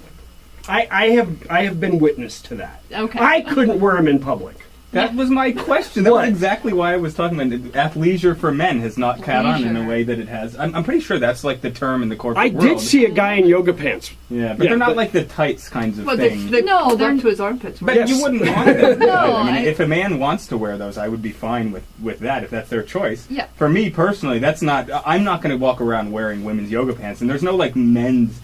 I have been witness to that. Okay. I couldn't wear them in public. That was my question. That What? was exactly why I was talking about it. Athleisure for men has not caught on in a Leisure. way that it has. I'm pretty sure that's like the term in the corporate I world. did see a guy in yoga pants. Yeah, but they're not but- like the tights kinds of Well, thing. they No, pulled they're- up to his armpits. But Yes. you wouldn't want them. No, I mean, I- if a man wants to wear those, I would be fine with that if that's their choice. Yeah. For me personally, that's not. I'm not going to walk around wearing women's yoga pants, and there's no like men's.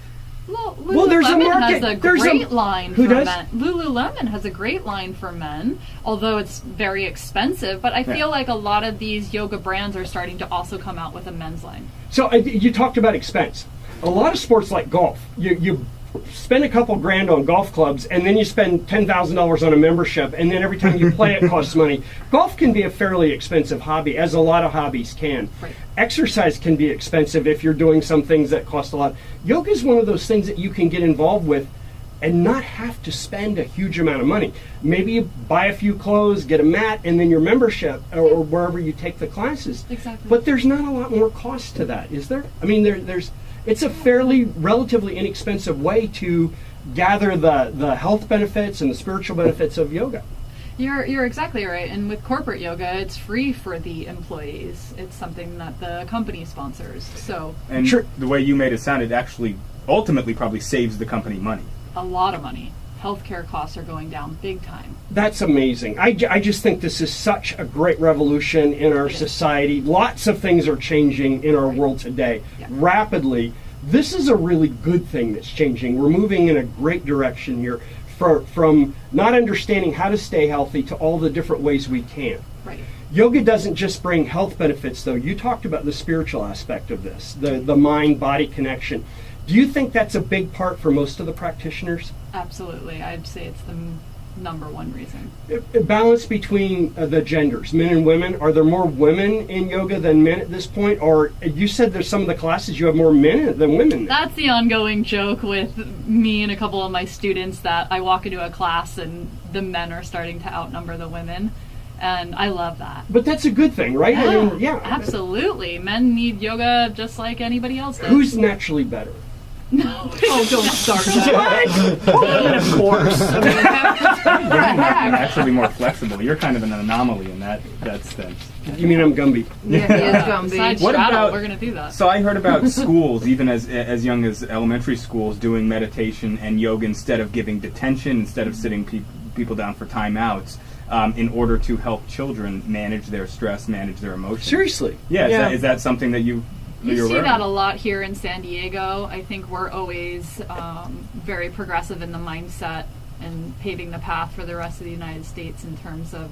Well, there's a Lululemon market. has a There's a- great line Who for does? men. Lululemon has a great line for men, although it's very expensive. But I Yeah. feel like a lot of these yoga brands are starting to also come out with a men's line. So you talked about expense. A lot of sports like golf, you spend a couple grand on golf clubs, and then you spend $10,000 on a membership, and then every time you play it costs money. Golf can be a fairly expensive hobby, as a lot of hobbies can. Right. Exercise can be expensive if you're doing some things that cost a lot. Yoga is one of those things that you can get involved with and not have to spend a huge amount of money. Maybe you buy a few clothes, get a mat, and then your membership, or wherever you take the classes. Exactly. But there's not a lot more cost to that, is there? I mean, there's. It's a fairly, relatively inexpensive way to gather the health benefits and the spiritual benefits of yoga. You're exactly right. And with corporate yoga, it's free for the employees. It's something that the company sponsors. So And Sure. the way you made it sound, it actually ultimately probably saves the company money. a lot of money. Healthcare costs are going down big time. That's amazing. I just think this is such a great revolution in our It is. society. Lots of things are changing in our world today Yeah. rapidly. This is a really good thing that's changing. We're moving in a great direction here from not understanding how to stay healthy to all the different ways we can. Right. Yoga doesn't just bring health benefits, though. You talked about the spiritual aspect of this, the mind-body connection. Do you think that's a big part for most of the practitioners? Absolutely. I'd say it's the number one reason. A balance between the genders, men and women. Are there more women in yoga than men at this point? Or you said there's some of the classes you have more men than women. That's the ongoing joke with me and a couple of my students, that I walk into a class and the men are starting to outnumber the women. And I love that. But that's a good thing, right? I mean, yeah. Absolutely. Men need yoga just like anybody else does. Who's naturally better? No. Oh, don't start that. Of course. I mean, Women might be actually more flexible. You're kind of an anomaly in that sense. You mean I'm Gumby? yeah, he is Gumby. Besides What straddle, about- we're going to do that. So I heard about schools, even as young as elementary schools, doing meditation and yoga instead of giving detention, instead of sitting people down for timeouts, in order to help children manage their stress, manage their emotions. Seriously? Yeah, is that something that you're You see aware that of? a lot here in San Diego. I think we're always very progressive in the mindset and paving the path for the rest of the United States in terms of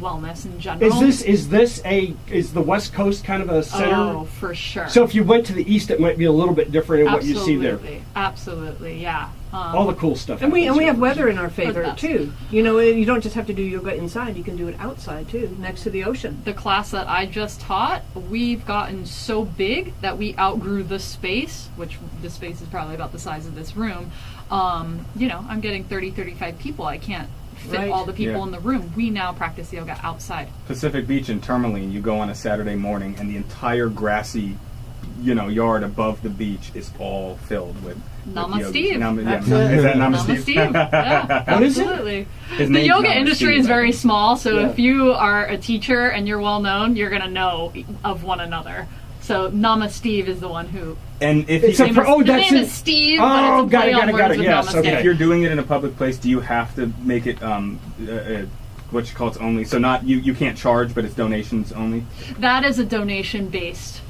wellness in general. Is the West Coast kind of a center? Oh, for sure. So if you went to the East, it might be a little bit different in what you see there. Absolutely, yeah. All the cool stuff. And we happens have here. weather in our favor best. too. You know, you don't just have to do yoga inside; you can do it outside too, next to the ocean. The class that I just taught, we've gotten so big that we outgrew the space, which the space is probably about the size of this room. I'm getting 30, 35 people. I can't fit Right. all the people Yeah. in the room. We now practice yoga outside. Pacific Beach in Tourmaline, you go on a Saturday morning and the entire grassy, yard above the beach is all filled with Nama yogis. Steve. Absolutely. Is that Nama Nama Steve? Steve. Yeah, What is it? absolutely. His The name's yoga Nama industry Steve, is I very think. small, so Yeah. if you are a teacher and you're well known, you're going to know of one another. So Nama Steve is the one who. And if It's he, a His pro- oh, name that's is it. Steve, Oh, but it's a got play it, on got it, words got it. with Yes, Nama okay. Steve. if you're doing it in a public place, do you have to make it what you call it's only? So not you can't charge, but it's donations only. That is a donation-based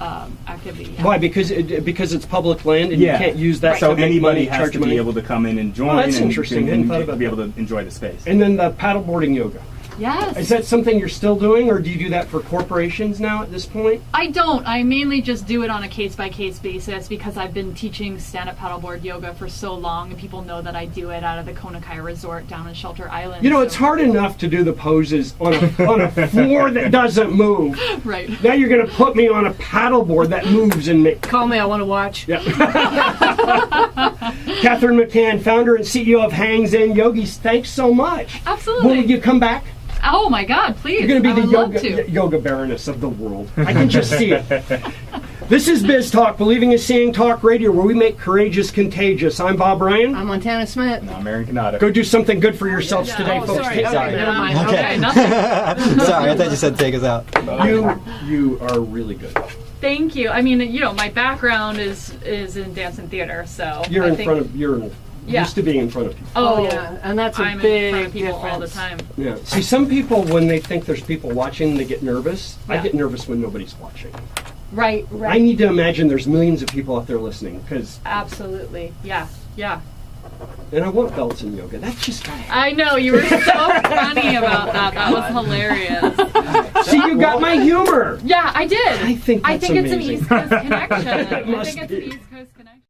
activity. Yeah. Why? Because it's public land and you can't use that. So to make anybody money, has charge to money. be able to come in and join. Oh, that's and, interesting. And, Hadn't thought about be that. able to enjoy the space. And then the paddleboarding yoga. Yes. Is that something you're still doing, or do you do that for corporations now at this point? I don't. I mainly just do it on a case-by-case basis because I've been teaching stand-up paddleboard yoga for so long, and people know that I do it out of the Konakai Resort down in Shelter Island. You know, it's hard enough to do the poses on a floor that doesn't move. Right. Now you're going to put me on a paddleboard that moves and makes. Call me, I want to watch. Yeah. Kathryn McCann, founder and CEO of HangZenYogis, thanks so much. Absolutely. Will you come back? Oh my God, please. You're going to be I the would love to. yoga baroness of the world. I can just see it. This is Biz Talk, Believing is Seeing Talk Radio, where we make courageous contagious. I'm Bob Ryan. I'm Montana Smith. No, Marion Canada. Go do something good for yourselves Yeah. today, Oh, folks. sorry. Take Okay, care. never mind. Okay, nothing. Sorry, I thought you said take us out. You are really good. Thank you. I mean, you know, my background is in dance and theater, so You're I in think, front of. You're Yeah. used to being in front of people. Oh, yeah, and that's a I'm big in front of people difference. all the time. Yeah. See, some people, when they think there's people watching, they get nervous. I Yeah. get nervous when nobody's watching. Right, I right. need to imagine there's millions of people out there listening, Absolutely. Yeah, yeah. and I want belts in yoga. That's just gotta happen. I know, you were so funny about that. That was hilarious. See, you got my humor. Yeah, I did. I think that's it's an amazing. East Coast connection. I It must think it's be. an East Coast